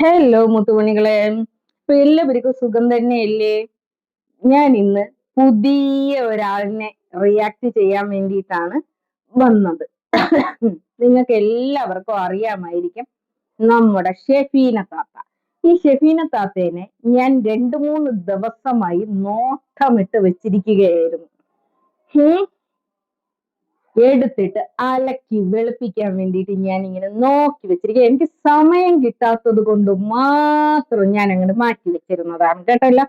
Hello മുത്തുമണികളെ, ഇപ്പൊ എല്ലാവർക്കും സുഖം തന്നെയല്ലേ? ഞാൻ ഇന്ന് പുതിയ ഒരാളിനെ റിയാക്ട് ചെയ്യാൻ വേണ്ടിയിട്ടാണ് വന്നത്. നിങ്ങൾക്ക് എല്ലാവർക്കും അറിയാമായിരിക്കും നമ്മുടെ ഷെഫീന താത്ത. ഈ ഷെഫീന താത്തേനെ ഞാൻ 2-3 ദിവസമായി നോട്ടമിട്ട് വെച്ചിരിക്കുകയായിരുന്നു. എടുത്തിട്ട് അലക്കി വെളുപ്പിക്കാൻ വേണ്ടിയിട്ട് ഞാൻ ഇങ്ങനെ നോക്കി വെച്ചിരിക്കുക. എനിക്ക് സമയം കിട്ടാത്തത് കൊണ്ട് മാത്രം ഞാൻ അങ്ങോട്ട് മാറ്റി വെച്ചിരുന്നതാണ് കേട്ടല്ല.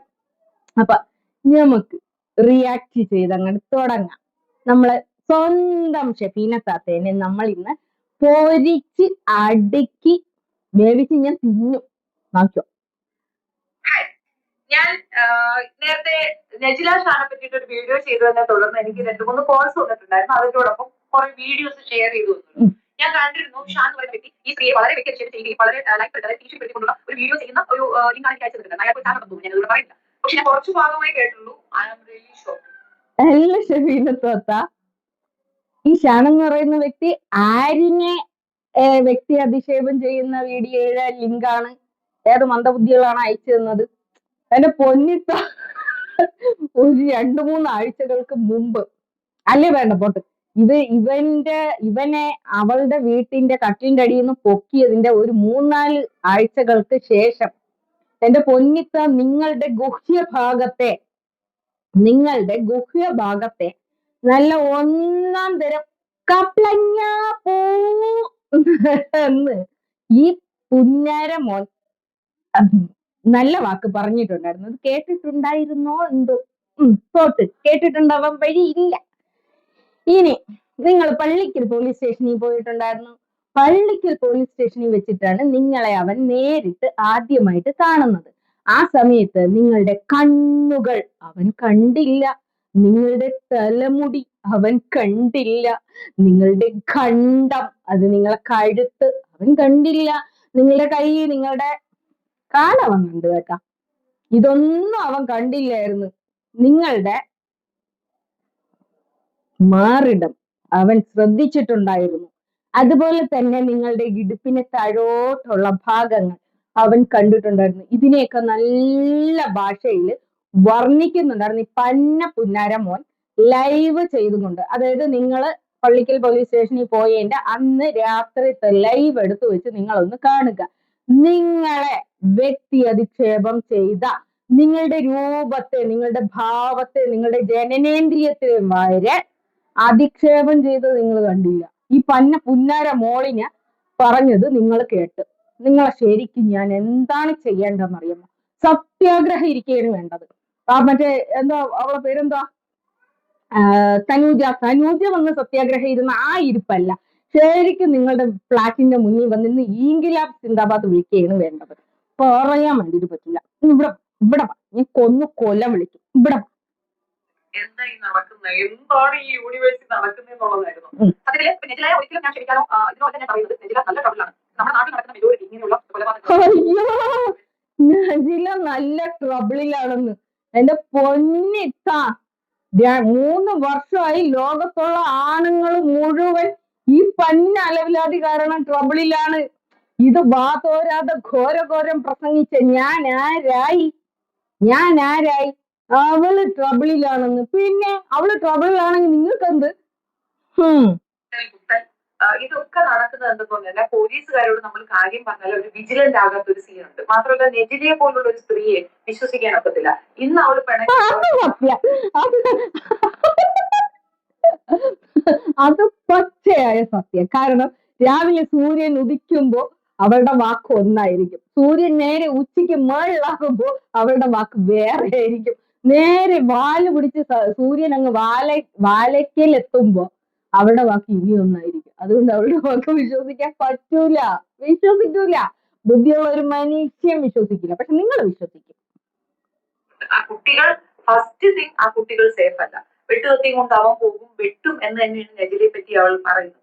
അപ്പൊ നമുക്ക് റിയാക്ട് ചെയ്ത് അങ്ങോട്ട് തുടങ്ങാം. നമ്മളെ സ്വന്തം ഷെഫീന താത്തേനെ നമ്മൾ ഇന്ന് പൊരിച്ച് അടുക്കി വേവിച്ച് ഞാൻ തിന്നു നോക്കിയോ. ഞാൻ നേരത്തെ നജില ഷാനെ പറ്റിയിട്ട് ഒരു വീഡിയോ ചെയ്തതിനെ തുടർന്ന് എനിക്ക് 2-3 കോൾസ് വന്നിട്ടുണ്ടായിരുന്നു. അതിനോടൊപ്പം കുറെ വീഡിയോസ് ഷെയർ ചെയ്തു വന്നു. ഞാൻ കണ്ടിരുന്നു ഷാൻ എന്ന് പറയുന്ന വ്യക്തി ഈ സ്ത്രീയെ വളരെ വ്യക്തിഗത ചെയ്യുകയും വളരെ ലൈഫ് ഭീഷണിപ്പെടുത്തിക്കൊണ്ടുള്ള ഒരു വീഡിയോ ചെയ്യുന്ന ഒരു ലിങ്കാണ് എനിക്ക് അയച്ചിട്ടുണ്ട്. അയാൾക്ക് ചാനൽ തോന്നുന്നു, ഞാൻ ഇവിടെ പറയില്ല. പക്ഷെ ഞാൻ കുറച്ച് ഭാഗമായി കേട്ടുള്ളൂ. I am really shock. അല്ല ഷെഫീന താത്ത, ഈ ഷാൻ എന്ന് പറയുന്ന വ്യക്തി ആരിനെ വ്യക്തി അധിക്ഷേപം ചെയ്യുന്ന വീഡിയോയുടെ ലിങ്കാണ് ഏത് മന്ദബുദ്ധികളാണ് അയച്ചു തന്നത്? എന്റെ പൊന്നിത്ത, ഒരു 2-3 ആഴ്ചകൾക്ക് മുമ്പ് അല്ലേ, വേണ്ട പോട്ട്, ഇവനെ അവളുടെ വീട്ടിന്റെ കട്ടിലിന്റെ അടിയിൽ നിന്ന് പൊക്കിയതിന്റെ ഒരു 3-4 ആഴ്ചകൾക്ക് ശേഷം എന്റെ പൊന്നിത്ത, നിങ്ങളുടെ ഗുഹ്യഭാഗത്തെ നല്ല ഒന്നാം തരം കപ്ലങ്ങ പൂ എന്ന് ഈ പുന്നാര മോൻ നല്ല വാക്ക് പറഞ്ഞിട്ടുണ്ടായിരുന്നു. അത് കേട്ടിട്ടുണ്ടായിരുന്നോ എന്തോ? തോട്ട് കേട്ടിട്ടുണ്ടാവാൻ വഴിയില്ല. ഇനി നിങ്ങൾ പള്ളിക്കൽ പോലീസ് സ്റ്റേഷനിൽ പോയിട്ടുണ്ടായിരുന്നു. പള്ളിക്കൽ പോലീസ് സ്റ്റേഷനിൽ വെച്ചിട്ടാണ് നിങ്ങളെ അവൻ നേരിട്ട് ആദ്യമായിട്ട് കാണുന്നത്. ആ സമയത്ത് നിങ്ങളുടെ കണ്ണുകൾ അവൻ കണ്ടില്ല, നിങ്ങളുടെ തലമുടി അവൻ കണ്ടില്ല, നിങ്ങളുടെ ഖണ്ഡം, അത് നിങ്ങളെ കഴുത്ത് അവൻ കണ്ടില്ല, നിങ്ങളുടെ കൈ, നിങ്ങളുടെ കാലവൻ കണ്ടു കേട്ടാ. ഇതൊന്നും അവൻ കണ്ടില്ലായിരുന്നു. നിങ്ങളുടെ മാറിടം അവൻ ശ്രദ്ധിച്ചിട്ടുണ്ടായിരുന്നു. അതുപോലെ തന്നെ നിങ്ങളുടെ ഇടുപ്പിന് താഴോട്ടുള്ള ഭാഗങ്ങൾ അവൻ കണ്ടിട്ടുണ്ടായിരുന്നു. ഇതിനെയൊക്കെ നല്ല ഭാഷയിൽ വർണ്ണിക്കുന്നുണ്ടായിരുന്നു ഈ പന്ന പുന്നാര മോൻ ലൈവ് ചെയ്തുകൊണ്ട്. അതായത് നിങ്ങൾ പള്ളിക്കൽ പോലീസ് സ്റ്റേഷനിൽ പോയതിന്റെ അന്ന് രാത്രിത്തെ ലൈവ് എടുത്തു വെച്ച് നിങ്ങളൊന്ന് കാണുക. നിങ്ങളെ വ്യക്തി അധിക്ഷേപം ചെയ്ത നിങ്ങളുടെ രൂപത്തെ, നിങ്ങളുടെ ഭാവത്തെ, നിങ്ങളുടെ ജനനേന്ദ്രിയത്തെ വരെ അധിക്ഷേപം ചെയ്തത് നിങ്ങൾ കണ്ടില്ല. ഈ പുന്നാര മോളിനെ പറഞ്ഞത് നിങ്ങൾ കേട്ട്. നിങ്ങളെ ശരിക്കും ഞാൻ എന്താണ് ചെയ്യേണ്ടതെന്ന് അറിയാമോ? സത്യാഗ്രഹം ഇരിക്കുകയാണ് വേണ്ടത്. മറ്റേ എന്താ അവളെ പേരെന്താ, തനൂജ വന്ന് സത്യാഗ്രഹം ഇരുന്ന ആ ഇരിപ്പല്ല. ശരിക്കും നിങ്ങളുടെ ഫ്ലാറ്റിന്റെ മുന്നിൽ വന്ന് ഇന്ന് ഇൻക്വിലാബ് സിന്ദാബാദ് വിളിക്കുകയാണ് വേണ്ടത്. പറയാൻ വേണ്ടിയിട്ട് പറ്റില്ല. ഇവിടെ ഞാൻ കൊല്ലം വിളിക്കും. ഇവിടെ എന്താ ഈ നടക്കുന്നത്, എന്താണ് ഈ യൂണിവേഴ്സിൽ നടക്കുന്നതെന്നുള്ളതായിരുന്നു. അതില് നെജിലയെ ഒരിക്കലും ഞാൻ ക്ഷമിക്കാനോ ഇതിനോട് ഞാൻ പറയുന്നത്, നെജില നല്ല ട്രബിളാണ്. നമ്മുടെ നാട്ടിൽ നടക്കുന്ന മെജോറിറ്റി ഇങ്ങനെയുള്ള നജില നല്ല ട്രബിളിലാണെന്ന്. എന്റെ പൊന്നിത്ത, 3 വർഷമായി ലോകത്തുള്ള ആണുങ്ങൾ മുഴുവൻ ഈ പന്ന അലവിലാതി കാരണം ട്രബിളിലാണ്. ഇത് വാതോരാതെ ഘോരഘോരം പ്രസംഗിച്ച ഞാൻ ആരായി? അവള് ട്രബിളിലാണെന്ന്. പിന്നെ അവള് ട്രബിളിലാണെങ്കിൽ നിങ്ങൾക്ക് എന്ത്? ഇതൊക്കെ നടക്കുന്നത് എന്തുകൊണ്ടല്ല, പോലീസുകാരോട് നമ്മൾ കാര്യം പറഞ്ഞാൽ ഒരു വിജിലന്റ് ആകാത്ത ഒരു സീനുണ്ട്. മാത്രമല്ല നെജിലയെ പോലുള്ള ഒരു സ്ത്രീയെ വിശ്വസിക്കാൻ ഒക്കത്തില്ല. ഇന്ന് അവള് അത് പച്ചയായ സത്യം. കാരണം രാവിലെ സൂര്യൻ ഉദിക്കുമ്പോ അവളുടെ വാക്ക് ഒന്നായിരിക്കും, സൂര്യൻ നേരെ ഉച്ചയ്ക്ക് മേളിലാകുമ്പോ അവളുടെ വാക്ക് വേറെ ആയിരിക്കും. നേരെ വാല് പിടിച്ച് സൂര്യൻ അങ്ങ് വാലയ്ക്കൽ എത്തുമ്പോ അവളുടെ വാക്ക് ഇനി ഒന്നായിരിക്കും. അതുകൊണ്ട് അവളുടെ വാക്ക് വിശ്വസിക്കാൻ വിശ്വസിക്കൂല. ബുദ്ധിയുള്ള ഒരു മനുഷ്യൻ വിശ്വസിക്കില്ല. പക്ഷെ നിങ്ങൾ വിശ്വസിക്കും. ആ കുട്ടികൾ ഫസ്റ്റ് തിങ്, ആ കുട്ടികൾ സേഫ് അല്ല. വെട്ടുകത്തിയും കൊണ്ട് അവൻ പോകും, വെട്ടും എന്ന് തന്നെയാണ് നെജിലയെ പറ്റി അവൾ പറയുന്നത്.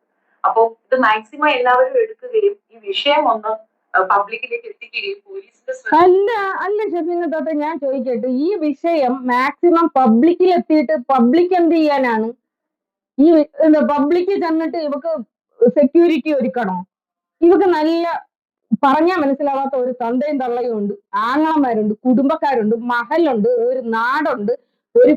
അപ്പൊ ഇത് മാക്സിമം എല്ലാവരും എടുക്കുകയും ഈ വിഷയം ഒന്ന് പബ്ലിക്കിലേക്ക് എത്തിക്കുകയും അല്ല ഷെഫീന താത്ത, ഞാൻ ചോദിക്കട്ടെ, ഈ വിഷയം മാക്സിമം പബ്ലിക്കിൽ എത്തിയിട്ട് പബ്ലിക് എന്ത് ചെയ്യാനാണ്? ഈ പബ്ലിക്ക് ചെന്നിട്ട് ഇവക്ക് സെക്യൂരിറ്റി ഒരുക്കണോ? ഇവക്ക് നല്ല പറഞ്ഞാൽ മനസ്സിലാവാത്ത ഒരു തന്തയും തള്ളയും ഉണ്ട്, ആങ്ങളമാരുണ്ട്, കുടുംബക്കാരുണ്ട്, മഹലുണ്ട്, ഒരു നാടുണ്ട്, ഒരു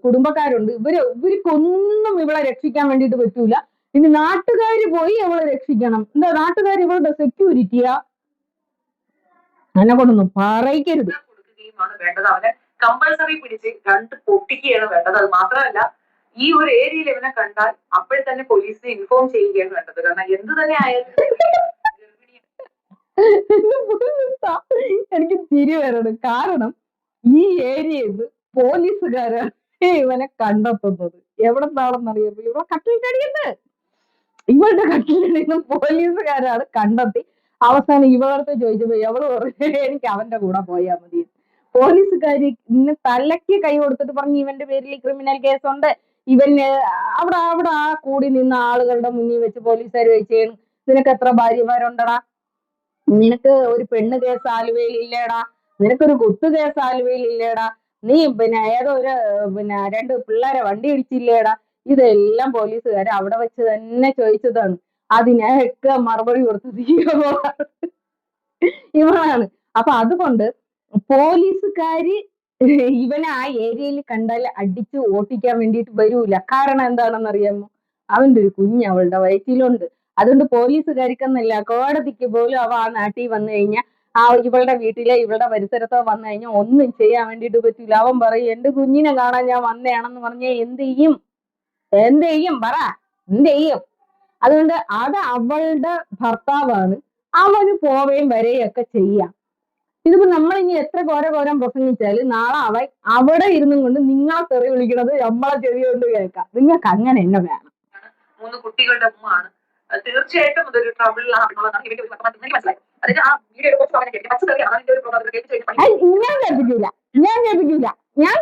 കുടുംബക്കാരുണ്ട്. ഇവർക്കൊന്നും ഇവളെ രക്ഷിക്കാൻ വേണ്ടിയിട്ട് പറ്റൂല. ഇനി നാട്ടുകാര് പോയി അവളെ രക്ഷിക്കണം. എന്താ നാട്ടുകാർ ഇവളുടെ സെക്യൂരിറ്റിയാ? എന്നെ കൊണ്ടൊന്നും പറയിക്കരുത്. കൊടുക്കുകയുമാണ് വേണ്ടത്. അവനെ കമ്പൽസറി പിടിച്ച് 2 പൊട്ടിക്കുകയാണ് വേണ്ടത്. അത് മാത്രമല്ല ഈ ഒരു ഏരിയയിൽ ഇവനെ കണ്ടാൽ അപ്പോൾ തന്നെ പോലീസിനെ ഇൻഫോം ചെയ്യുകയാണ് വേണ്ടത്. കാരണം എന്ത് തന്നെ ആയാലും എനിക്ക് ചിരി വരണം. കാരണം ഈ ഏരിയയിൽ പോലീസുകാരാണ് ഇവനെ കണ്ടെത്തുന്നത്. എവിടെ നിന്നാണെന്നറിയാമോ? ഇവളെ കട്ടിലിട്ടടിയുണ്ട്. ഇവളുടെ കട്ടിലിടുന്ന പോലീസുകാരാണ് കണ്ടെത്തി. അവസാനം ഇവളടുത്ത് ചോദിച്ചപ്പോ ഇവള് പറഞ്ഞു എനിക്ക് അവന്റെ കൂടെ പോയാൽ മതി. പോലീസുകാരി ഇന്ന് തലയ്ക്ക് കൈ കൊടുത്തിട്ട് പറഞ്ഞു ഇവന്റെ പേരിൽ ക്രിമിനൽ കേസുണ്ട്. ഇവന് അവിടെ ആ കൂടി നിന്ന ആളുകളുടെ മുന്നിൽ വെച്ച് പോലീസുകാർ വെച്ചാണ് നിനക്ക് എത്ര ഭാര്യമാരുണ്ടടാ, നിനക്ക് ഒരു പെണ്ണ് കേസ് ആലുവയിൽ ഇല്ലേടാ, നിനക്കൊരു കുത്തു കേസ് ആലുവയിൽ ഇല്ലേടാ, നീ ഏതോ ഒരു 2 പിള്ളേരെ വണ്ടി ഇടിച്ചില്ലേടാ. ഇതെല്ലാം പോലീസുകാർ അവിടെ വെച്ച് തന്നെ ചോദിച്ചതാണ്. അതിനൊക്കെ മറുപടി കൊടുത്തത് ഇവളാണ്. അപ്പൊ അതുകൊണ്ട് പോലീസുകാര് ഇവനെ ആ ഏരിയയിൽ കണ്ടാൽ അടിച്ച് ഓട്ടിക്കാൻ വേണ്ടിയിട്ട് വരൂല. കാരണം എന്താണെന്ന് അറിയാമോ? അവന്റെ ഒരു കുഞ്ഞ് അവളുടെ വയറ്റിലുണ്ട്. അതുകൊണ്ട് പോലീസുകാർക്കെന്നല്ല, കോടതിക്ക് പോലും അവ ആ നാട്ടിൽ വന്നു കഴിഞ്ഞാൽ ഇവളുടെ വീട്ടിലെ ഇവളുടെ പരിസരത്തോ വന്നു കഴിഞ്ഞാൽ ഒന്നും ചെയ്യാൻ വേണ്ടിയിട്ട് പറ്റൂല. അവൻ പറയും എന്റെ കുഞ്ഞിനെ കാണാൻ ഞാൻ വന്നയാണെന്ന് പറഞ്ഞാൽ എന്ത് ചെയ്യും? പറ, എന്ത് ചെയ്യും? അതുകൊണ്ട് അത് അവളുടെ ഭർത്താവാണ്. അവന് പോവുകയും വരികയൊക്കെ ചെയ്യാം. ഇതിപ്പോ നമ്മൾ ഇനി എത്ര ഘോരം പ്രസംഗിച്ചാലും നാളെ അവൻ അവിടെ ഇരുന്നും കൊണ്ട് നിങ്ങളെ തെറി വിളിക്കുന്നത് നമ്മളെ ചെവി കൊണ്ട് കേൾക്കാം. നിങ്ങൾക്ക് അങ്ങനെ തന്നെ വേണം. 3 കുട്ടികളുടെ ഉമ്മയാണ്. തീർച്ചയായിട്ടും അതൊരു ട്രബിളിലാണെന്നുള്ളതാണ് എനിക്ക് മനസ്സിലായി. അതിന് ആ വീഡിയോ ഞാൻ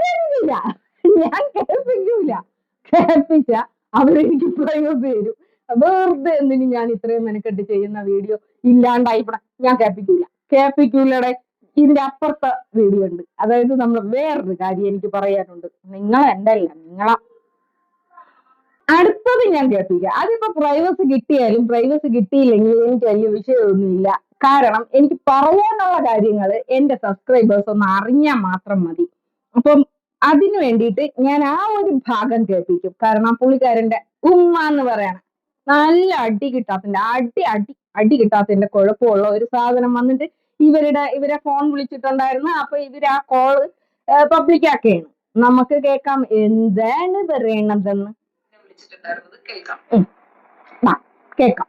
കേൾപ്പിച്ച അവരെനിക്ക് പ്രൈവസി തരും. വെറുതെ എന്തിനും ഞാൻ ഇത്രയും മെനക്കെട്ട് ചെയ്യുന്ന വീഡിയോ ഇല്ലാണ്ടായിപ്പട ഞാൻ കേൾപ്പിക്കൂലടെ. ഇതിന്റെ അപ്പുറത്തെ വീഡിയോ ഉണ്ട്. അതായത് നമ്മൾ വേറൊരു കാര്യം എനിക്ക് പറയാനുണ്ട്. നിങ്ങൾ എന്റെ അല്ല, നിങ്ങളാ. അടുത്തത് ഞാൻ കേൾപ്പിക്കാം. അതിപ്പോ പ്രൈവസി കിട്ടിയാലും പ്രൈവസി കിട്ടിയില്ലെങ്കിലും എനിക്ക് വലിയ വിഷയമൊന്നുമില്ല. കാരണം എനിക്ക് പറയാനുള്ള കാര്യങ്ങൾ എന്റെ സബ്സ്ക്രൈബേഴ്സ് ഒന്ന് അറിഞ്ഞാൽ മാത്രം മതി. അപ്പം അതിനു വേണ്ടിയിട്ട് ഞാൻ ആ ഒരു ഭാഗം കേൾപ്പിക്കും. കാരണം പുള്ളിക്കാരന്റെ ഉമ്മ എന്ന് പറയണം നല്ല അടി കിട്ടാത്തതിന്റെ കുഴപ്പമുള്ള ഒരു സാധനം വന്നിട്ട് ഇവരെ ഫോൺ വിളിച്ചിട്ടുണ്ടായിരുന്നു. അപ്പൊ ഇവര് ആ കോള് പബ്ലിക് ആക്കുകയാണ്. നമുക്ക് കേൾക്കാം എന്താണ് പറയണതെന്ന്. വിളിച്ചിട്ടുണ്ടായിരുന്നത് കേൾക്കാം. കേൾക്കാം.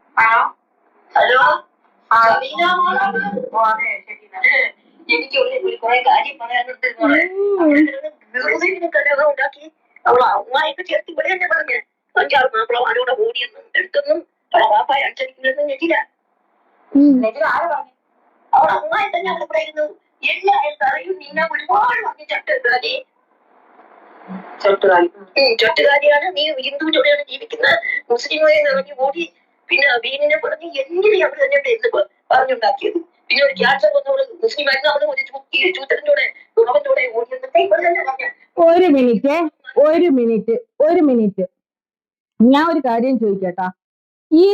ഹലോ, എനിക്ക് ഒരു കുറെ കാര്യം പറയാനുണ്ട്. ഉണ്ടാക്കി അവളെ അമ്മായിക്ക് ചേർത്ത് ഇവിടെ തന്നെ പറഞ്ഞ് 5-6 മാപ്പിളമാരോടെ ഓടിയെന്നും എടുത്തൊന്നും വാപ്പായ അടിച്ചടിക്കുമെന്നും നെറ്റില്ല. അവളെ അമ്മായി തന്നെ അവിടെ പറയുന്നു. എല്ലാ അയൽക്കാരെയും നിന്നെ ഒരുപാട് പറഞ്ഞ് ചട്ടുകാരിയാണ്, നീ ഹിന്ദുവിലൂടെയാണ് ജീവിക്കുന്നത്, മുസ്ലിങ്ങളെ നിറഞ്ഞു ഓടി. പിന്നെ വീടിനെ പറഞ്ഞ് എങ്ങനെ അവർ തന്നെ എന്ന് പറഞ്ഞുണ്ടാക്കിയത്. പിന്നെ ഒരു ക്യാൻസർ വന്നവള് മുസ്ലിം ആയിരുന്നു, അവള് ഒരു ചൂത്തറിനോടെ ഗുണവത്തോടെ ഓടിയെന്നൊക്കെ ഇവർ തന്നെ പറഞ്ഞ. ഒരു മിനിറ്റ് ഞാൻ ഒരു കാര്യം ചോദിക്കട്ടാ. ഈ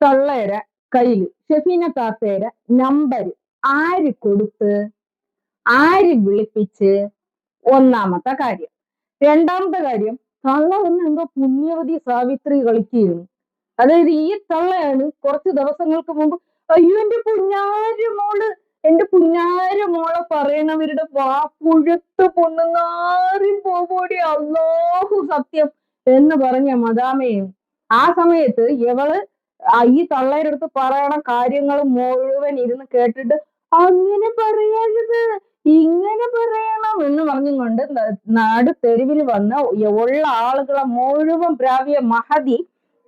തള്ളയുടെ കയ്യില് ഷെഫീന താത്തയുടെ നമ്പർ ആര് കൊടുത്ത്, ആര് വിളിപ്പിച്ച്? ഒന്നാമത്തെ കാര്യം. രണ്ടാമത്തെ കാര്യം, തള്ള ഒന്ന് എന്തോ പുണ്യവതി സാവിത്രി കളിക്കുകയാണ്. അതായത് ഈ തള്ളയാണ് കുറച്ച് ദിവസങ്ങൾക്ക് മുമ്പ് അയ്യോ എന്റെ പുഞ്ഞാര മോളെ പറയണവരുടെ പുഴുത്ത് പൊണ്ണുന്നാരും പോകൂടി അല്ലാഹു സത്യം എന്ന് പറഞ്ഞ മദാമയും. ആ സമയത്ത് ഇവള് ഈ തള്ളയുടെ അടുത്ത് പറയണ കാര്യങ്ങൾ മുഴുവൻ ഇരുന്ന് കേട്ടിട്ട് അങ്ങനെ പറയരുത്, ഇങ്ങനെ പറയണം എന്ന് പറഞ്ഞുകൊണ്ട് നാട് തെരുവിൽ വന്ന് ഉള്ള ആളുകളെ മുഴുവൻ പ്രാവിയ മഹതി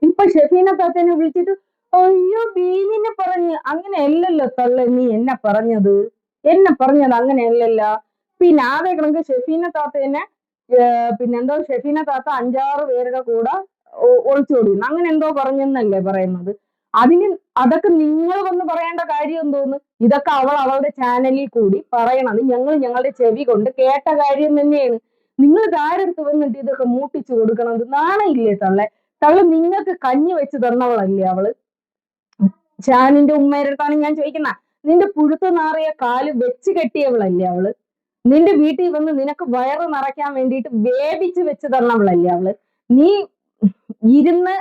ഇപ്പൊ ഷെഫീന താത്തേനെ വിളിച്ചിട്ട് അയ്യോ ബീനിനെ പറഞ്ഞ്. അങ്ങനെയല്ലല്ലോ തള്ള നീ എന്നെ പറഞ്ഞത് അങ്ങനെയല്ലല്ലോ. പിന്നെ ആകെ കണക്ക് ഷെഫീന താത്തേനെ പിന്നെന്തോ ഷെഫീന താത്ത 5-6 പേരുടെ കൂടെ ഒളിച്ചോടിയിരുന്നു, അങ്ങനെ എന്തോ പറഞ്ഞെന്നല്ലേ പറയുന്നത്. അതൊക്കെ നിങ്ങൾ വന്ന് പറയേണ്ട കാര്യം എന്തോന്ന്? ഇതൊക്കെ അവളുടെ ചാനലിൽ കൂടി പറയണത് ഞങ്ങളുടെ ചെവി കൊണ്ട് കേട്ട കാര്യം തന്നെയാണ്. നിങ്ങൾ ആരെടുത്ത് വന്നിട്ട് ഇതൊക്കെ മൂട്ടിച്ചു കൊടുക്കണത്? നാണയില്ലേ തള്ള നിങ്ങൾക്ക് കഞ്ഞി വെച്ച് തന്നവളല്ലേ അവള്. ഷാനിന്റെ ഉമ്മയുടെ അടുത്താണ് ഞാൻ ചോദിക്കുന്ന. നിന്റെ പുഴുത്തു നാറിയ കാല് വെച്ച് കെട്ടിയവളല്ലേ അവള്? നിന്റെ വീട്ടിൽ വന്ന് നിനക്ക് വയറ് നിറയ്ക്കാൻ വേണ്ടിയിട്ട് വേവിച്ച് വെച്ച് തന്നവളല്ലേ അവള്? നീ ഇരുന്ന്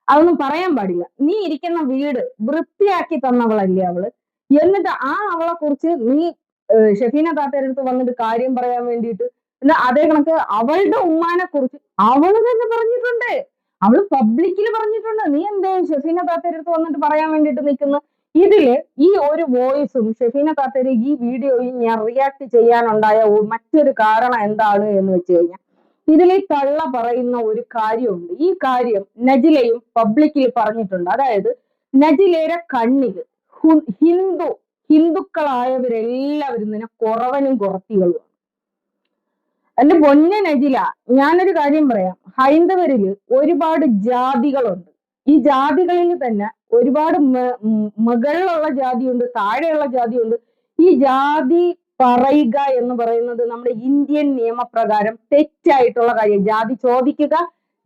അതൊന്നും പറയാൻ പാടില്ല. നീ ഇരിക്കുന്ന വീട് വൃത്തിയാക്കി തന്നവളല്ലേ അവള്? എന്നിട്ട് അവളെ കുറിച്ച് നീ ഷെഫീന താത്തയുടെ അടുത്ത് വന്നിട്ട് കാര്യം പറയാൻ വേണ്ടിയിട്ട് അതേ കണക്ക് അവളുടെ ഉമ്മാനെ കുറിച്ച് അവള് തന്നെ പറഞ്ഞിട്ടുണ്ട്. അവള് പബ്ലിക്കിൽ പറഞ്ഞിട്ടുണ്ട്. നീ എന്തേ ഷെഫീന താത്തയുടെ അടുത്ത് വന്നിട്ട് പറയാൻ വേണ്ടിയിട്ട് നിൽക്കുന്നു? ഇതില് ഈ ഒരു വോയിസും ഷെഫീന താത്തയുടെ ഈ വീഡിയോയും ഞാൻ റിയാക്ട് ചെയ്യാനുണ്ടായ മറ്റൊരു കാരണം എന്താണ് എന്ന് വെച്ച് കഴിഞ്ഞാൽ, ഇതിൽ ഈ തള്ള പറയുന്ന ഒരു കാര്യമുണ്ട്. ഈ കാര്യം നജിലയും പബ്ലിക്കിൽ പറഞ്ഞിട്ടുണ്ട്. അതായത് നജിലയുടെ കണ്ണില് ഹിന്ദുക്കളായവരെല്ലാവരും തന്നെ കുറവനും കുറത്തികളുമാണ്. എന്റെ പൊന്ന നജില, ഞാനൊരു കാര്യം പറയാം. ഹൈന്ദവരില് ഒരുപാട് ജാതികളുണ്ട്. ഈ ജാതികളിൽ തന്നെ ഒരുപാട് മുകളിലുള്ള ജാതിയുണ്ട്, താഴെയുള്ള ജാതിയുണ്ട്. ഈ ജാതി പറയുക എന്ന് പറയുന്നത് നമ്മുടെ ഇന്ത്യൻ നിയമപ്രകാരം തെറ്റായിട്ടുള്ള കാര്യം. ജാതി ചോദിക്കുക,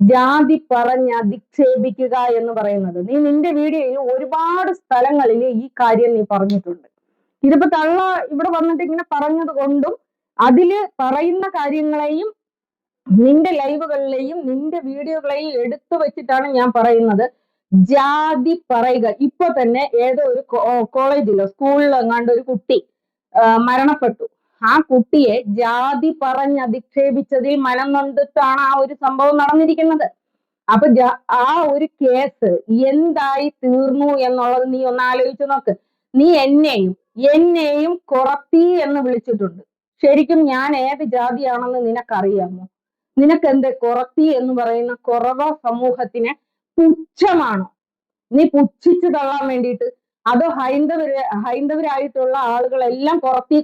ജാതി പറഞ്ഞ് അധിക്ഷേപിക്കുക എന്ന് പറയുന്നത്. നീ നിന്റെ വീഡിയോയിൽ ഒരുപാട് സ്ഥലങ്ങളിൽ ഈ കാര്യം നീ പറഞ്ഞിട്ടുണ്ട്. ഇതിപ്പോ തള്ള ഇവിടെ വന്നിട്ട് ഇങ്ങനെ പറഞ്ഞത് കൊണ്ടും അതില് പറയുന്ന കാര്യങ്ങളെയും നിന്റെ ലൈവുകളിലെയും നിന്റെ വീഡിയോകളെയും എടുത്തു വെച്ചിട്ടാണ് ഞാൻ പറയുന്നത്. ജാതി പറയുക. ഇപ്പൊ തന്നെ ഏതോ ഒരു കോളേജിലോ സ്കൂളിലോ എങ്ങാണ്ട് ഒരു കുട്ടി മരണപ്പെട്ടു. ആ കുട്ടിയെ ജാതി പറഞ്ഞ് അധിക്ഷേപിച്ചതിൽ മനം നൊണ്ടിട്ടാണ് ആ ഒരു സംഭവം നടന്നിരിക്കുന്നത്. അപ്പൊ ആ ഒരു കേസ് എന്തായി തീർന്നു എന്നുള്ളത് നീ ഒന്ന് ആലോചിച്ച് നോക്ക്. നീ എന്നെയും കുറത്തി എന്ന് വിളിച്ചിട്ടുണ്ട്. ശരിക്കും ഞാൻ ഏത് ജാതിയാണെന്ന് നിനക്കറിയാമോ? നിനക്കെന്ത് കുറത്തി എന്ന് പറയുന്ന കുറവ സമൂഹത്തിനെ പുച്ഛമാണോ? നീ പുച്ഛിച്ചു തള്ളാൻ വേണ്ടിയിട്ട്? അതോ ഹൈന്ദവരായിട്ടുള്ള ആളുകളെല്ലാം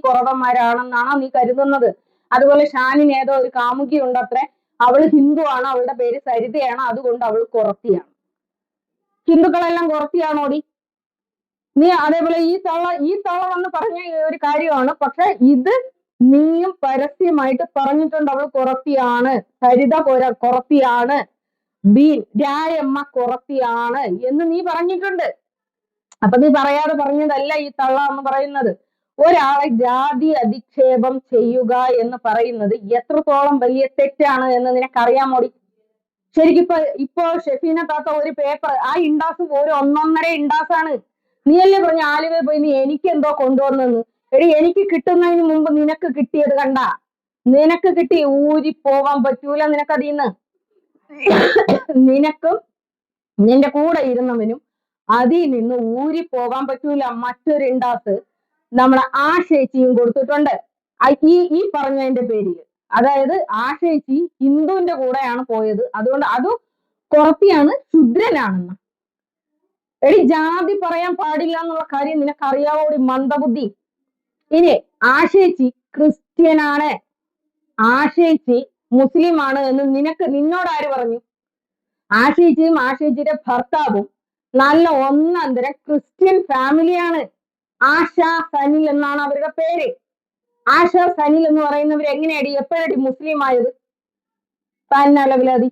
കുറവന്മാരാണെന്നാണോ നീ കരുതുന്നത്? അതുപോലെ ഷാനിന് ഏതോ ഒരു കാമുകി ഉണ്ടത്രേ, അവള് ഹിന്ദു ആണ്, അവളുടെ പേര് സരിതയാണ്, അതുകൊണ്ട് അവൾ കുറത്തിയാണ്. ഹിന്ദുക്കളെല്ലാം കുറത്തിയാണോടി? നീ അതേപോലെ ഈ തള്ള വന്ന് പറഞ്ഞ ഒരു കാര്യമാണ്. പക്ഷെ ഇത് നീയും പരസ്യമായിട്ട് പറഞ്ഞിട്ടുണ്ട്. അവൾ കുറത്തിയാണ്, സരിത കുറത്തിയാണ്, രായമ്മ കുറത്തിയാണ് എന്ന് നീ പറഞ്ഞിട്ടുണ്ട്. അപ്പൊ നീ പറയാതെ പറഞ്ഞതല്ല ഈ തള്ള എന്ന് പറയുന്നത്. ഒരാളെ ജാതി അധിക്ഷേപം ചെയ്യുക എന്ന് പറയുന്നത് എത്രത്തോളം വലിയ തെറ്റാണ് എന്ന് നിനക്കറിയാമോടി? ശരിക്കും ഇപ്പൊ ഷെഫീന താത്ത ഒരു പേപ്പർ, ആ ഇണ്ടാസ് ഒരു 1.5 ഇണ്ടാസാണ്. നീയല്ലേ പറഞ്ഞ ആലുവയിൽ പോയി നീ എനിക്ക് എന്തോ കൊണ്ടുവന്നെന്ന്. എടി, എനിക്ക് കിട്ടുന്നതിന് മുമ്പ് നിനക്ക് കിട്ടിയത് കണ്ട? നിനക്ക് കിട്ടി ഊരി പോവാൻ പറ്റൂല നിനക്കതിന്ന്. നിനക്കും നിന്റെ കൂടെ ഇരുന്നവനും അതിൽ നിന്ന് ഊരി പോകാൻ പറ്റൂല. മറ്റൊരു ഇണ്ടാസ് നമ്മളെ ആശേച്ചിയും കൊടുത്തിട്ടുണ്ട് ഈ പറഞ്ഞതിന്റെ പേരില്. അതായത് ആശേച്ചി ഹിന്ദുവിന്റെ കൂടെയാണ് പോയത്, അതുകൊണ്ട് അത് കുറത്തിയാണ്, ശുദ്രനാണെന്ന്. എടി, ജാതി പറയാൻ പാടില്ല എന്നുള്ള കാര്യം നിനക്കറിയാവോടി മന്ദബുദ്ധി? ഇനി ആശേച്ചി ക്രിസ്ത്യനാണ്, ആശേച്ചി മുസ്ലിം ആണ് എന്ന് നിന്നോട് ആര് പറഞ്ഞു? ആശേച്ചിയും ആശേച്ചിയുടെ ഭർത്താവും നല്ല ഒന്നന്തരം ക്രിസ്ത്യൻ ഫാമിലിയാണ്. ആശ സനിൽ എന്നാണ് അവരുടെ പേര്. ആശ സനിൽ എന്ന് പറയുന്നവർ എങ്ങനെയാടി എപ്പോഴടി മുസ്ലിം ആയത്? തന്നലവിലതി.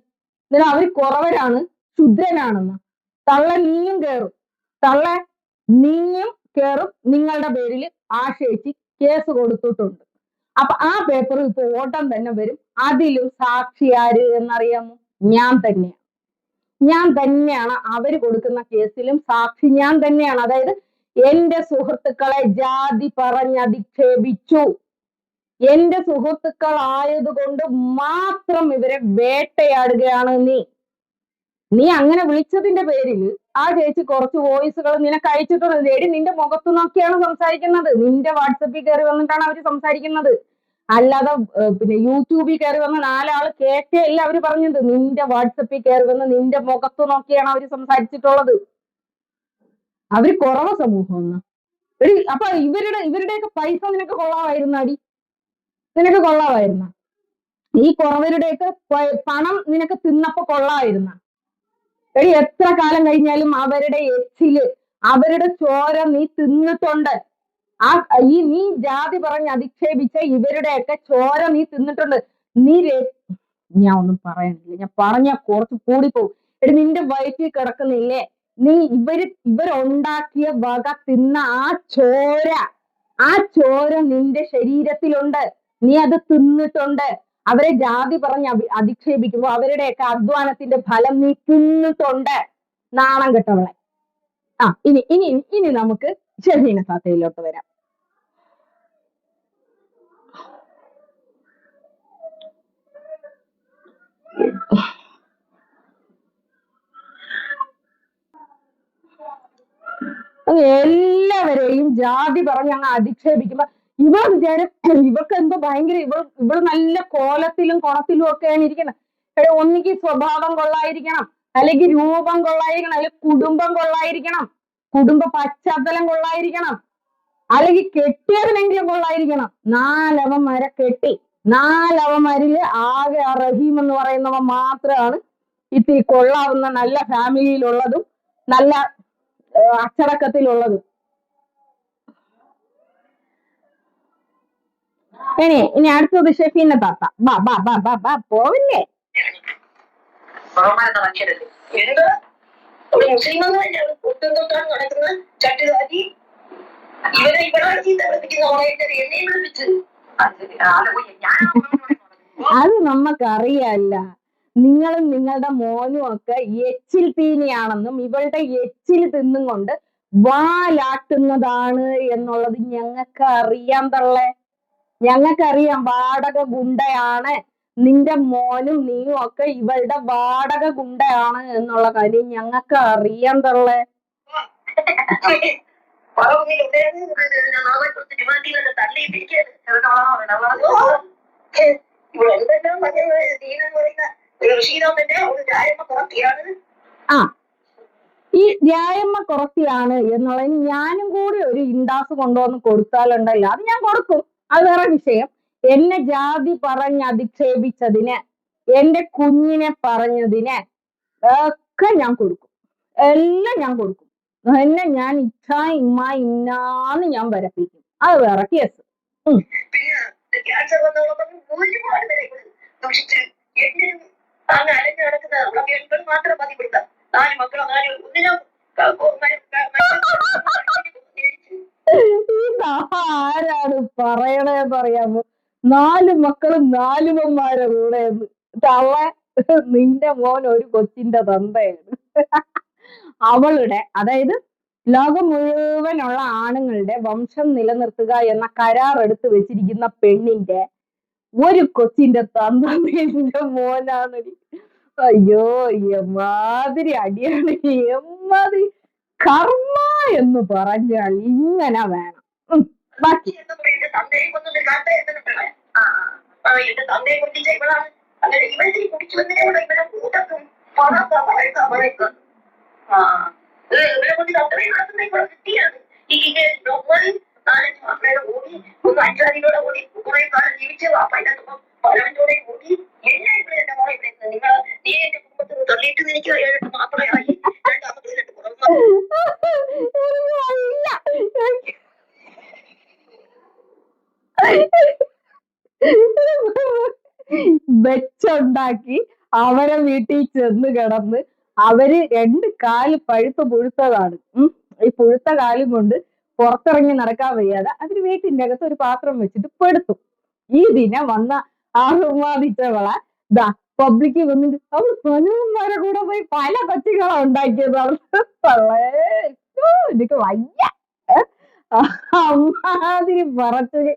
എന്നാൽ അവർ കുറവരാണ്, ശുദ്രനാണെന്ന്. തള്ള നീയും കേറും. നിങ്ങളുടെ പേരിൽ ആശേച്ചി കേസ് കൊടുത്തിട്ടുണ്ട്. അപ്പൊ ആ പേപ്പർ ഇപ്പൊ ഓട്ടം തന്നെ വരും. അതിലും സാക്ഷി ആര് എന്നറിയാമോ? ഞാൻ തന്നെയാണ്. അവര് കൊടുക്കുന്ന കേസിലും സാക്ഷി ഞാൻ തന്നെയാണ്. അതായത് എന്റെ സുഹൃത്തുക്കളെ ജാതി പറഞ്ഞ് അധിക്ഷേപിച്ചു, എന്റെ സുഹൃത്തുക്കൾ ആയതുകൊണ്ട് മാത്രം ഇവരെ വേട്ടയാടുകയാണ് നീ അങ്ങനെ വിളിച്ചതിന്റെ പേരിൽ ആ ചേച്ചി കുറച്ച് വോയിസുകൾ നിനക്ക് അയച്ചിട്ടുണ്ട്. എടി, നിന്റെ മുഖത്ത് നോക്കിയാണ് സംസാരിക്കുന്നത്. നിന്റെ വാട്സപ്പിൽ കയറി വന്നിട്ടാണ് അവര് സംസാരിക്കുന്നത്. അല്ലാതെ പിന്നെ യൂട്യൂബിൽ കയറി വന്ന് 4 ആള് കേൾക്കുകയല്ല അവര് പറഞ്ഞത്. നിന്റെ വാട്സപ്പിൽ കയറി വന്ന് നിന്റെ മുഖത്ത് നോക്കിയാണ് അവര് സംസാരിച്ചിട്ടുള്ളത്. അവര് കുറവ സമൂഹം ഒന്ന്. എടി, അപ്പൊ ഇവരുടെയൊക്കെ പൈസ നിനക്ക് കൊള്ളാമായിരുന്നാടി? നിനക്ക് കൊള്ളാമായിരുന്ന? ഈ കുറവരുടെയൊക്കെ പണം നിനക്ക് തിന്നപ്പോ കൊള്ളാമായിരുന്ന? എടി, എത്ര കാലം കഴിഞ്ഞാലും അവരുടെ എച്ചില്, അവരുടെ ചോര നീ തിന്നിട്ടുണ്ട്. നീ ജാതി പറഞ്ഞ് അധിക്ഷേപിച്ച ഇവരുടെയൊക്കെ ചോര നീ തിന്നിട്ടുണ്ട്. ഞാൻ ഒന്നും പറയണില്ല, ഞാൻ പറഞ്ഞ കുറച്ച് കൂടിപ്പോവും. എടി, നിന്റെ വയറ്റിൽ കിടക്കുന്നില്ലേ നീ ഇവരുണ്ടാക്കിയ വക തിന്ന ആ ചോര നിന്റെ ശരീരത്തിലുണ്ട്. നീ അത് തിന്നിട്ടുണ്ട്. അവരെ ജാതി പറഞ്ഞ് അധിക്ഷേപിക്കുമ്പോ അവരുടെയൊക്കെ അധ്വാനത്തിന്റെ ഫലം നീ തിന്നിട്ടുണ്ട്. നാണം കെട്ടവളെ. ഇനി ഇനി ഇനി നമുക്ക് ഷെഫീന താത്തയിലോട്ട് വരാം. എല്ലാവരെയും ജാതി പറഞ്ഞ് അങ്ങ് അധിക്ഷേപിക്കുമ്പോ ഇവർ വിചാരം ഇവർക്ക് എന്തോ ഭയങ്കര ഇവള് നല്ല കോലത്തിലും കുണത്തിലും ഒക്കെയാണ് ഇരിക്കണം. ഒന്നുകിൽ സ്വഭാവം കൊള്ളായിരിക്കണം, അല്ലെങ്കിൽ രൂപം കൊള്ളായിരിക്കണം, അല്ലെങ്കിൽ കുടുംബം കൊള്ളായിരിക്കണം, കുടുംബ പശ്ചാത്തലം കൊള്ളായിരിക്കണം, അല്ലെങ്കിൽ കെട്ടിയതിനെങ്കിലും കൊള്ളായിരിക്കണം. 4 അവന്മാരെ കെട്ടി. 4 അവന്മാരില് ആകെ റഹീം എന്ന് പറയുന്നവൻ മാത്രമാണ് ഇത്തിരി കൊള്ളാവുന്ന നല്ല ഫാമിലിയിലുള്ളതും നല്ല അച്ചടക്കത്തിലുള്ളതും. ഇനി അടുത്തത് ഷെഫീന താത്ത. പോവില്ലേ? എന്താ മുസ്ലിം ഒട്ടും തൊട്ടാണ് നടക്കുന്ന ചട്ടുകാരി. ഇവരാണ് ചീത്ത വിളിപ്പിക്കുന്ന ഓണായിട്ട് എന്നെ വിളിപ്പിച്ച്. അത് നമ്മക്കറിയല്ല. നിങ്ങളും നിങ്ങളുടെ മോനും ഒക്കെ എച്ചിൽ തീനിയാണെന്നും ഇവളുടെ എച്ചിൽ തിന്നും കൊണ്ട് വാലാട്ടുന്നതാണ് എന്നുള്ളത് ഞങ്ങൾക്ക് അറിയാൻ തള്ളേ. ഞങ്ങൾക്കറിയാം വാടക ഗുണ്ടയാണ് നിന്റെ മോനും നീയും ഒക്കെ ഇവളുടെ വാടക ഗുണ്ടയാണ് എന്നുള്ള കാര്യം ഞങ്ങൾക്ക് അറിയാൻ തള്ളേ. ഈ രായമ്മ കുറത്തിയാണ് എന്നുള്ളത് ഞാനും കൂടി ഒരു ഇൻഡാസ് കൊണ്ടുവന്ന് കൊടുത്താലുണ്ടല്ലോ അത് ഞാൻ കൊടുക്കും. അത് വേറെ വിഷയം. എന്നെ ജാതി പറഞ്ഞ് അധിക്ഷേപിച്ചതിന്, എന്റെ കുഞ്ഞിനെ പറഞ്ഞതിന് ഒക്കെ ഞാൻ കൊടുക്കും. എല്ലാം ഞാൻ കൊടുക്കും. എന്നെ ഞാൻ ഇന്നാന്ന് ഞാൻ വരപ്പിക്കും. അത് വേറെ കേസ്. ആരാണ് പറയണേ പറയാമോ? 4 മക്കളും 4 കൂടെ തള്ള. നിന്റെ മോൻ ഒരു കൊച്ചിന്റെ തന്തയാണ്. അവളുടെ, അതായത് ലോകം മുഴുവനുള്ള ആണുങ്ങളുടെ വംശം നിലനിർത്തുക എന്ന കരാർ എടുത്തു വെച്ചിരിക്കുന്ന പെണ്ണിന്റെ ഒരു കൊച്ചിന്റെ തന്ത നിന്റെ മോനാണ്. അയ്യോ, എമാതിരി അടിയാണ്, എമാതിരി കർമ്മ എന്ന് പറഞ്ഞാൽ ഇങ്ങനെ വേണം. ബാക്കി വെച്ചുണ്ടാക്കി അവരെ വീട്ടിൽ ചെന്ന് കിടന്ന് അവര് 2 കാല് പഴുത്ത് പുഴുത്തതാണ്. ഈ പുഴുത്ത കാലും കൊണ്ട് പുറത്തിറങ്ങി നടക്കാൻ വയ്യാതെ അവര് വീട്ടിന്റെ അകത്ത് ഒരു പാത്രം വെച്ചിട്ട് പെടുത്തും. ഈ ദിനം വന്ന ആഹ്ലാദിച്ചവളെ പബ്ലിക്ക് വന്നിട്ട് അവൾ പലവന്മാരെ കൂടെ പോയി പല കൊച്ചുകളെ ഉണ്ടാക്കിയതാണ്. എനിക്ക് വയ്യ. അമ്മാതിരി പറച്ചില്.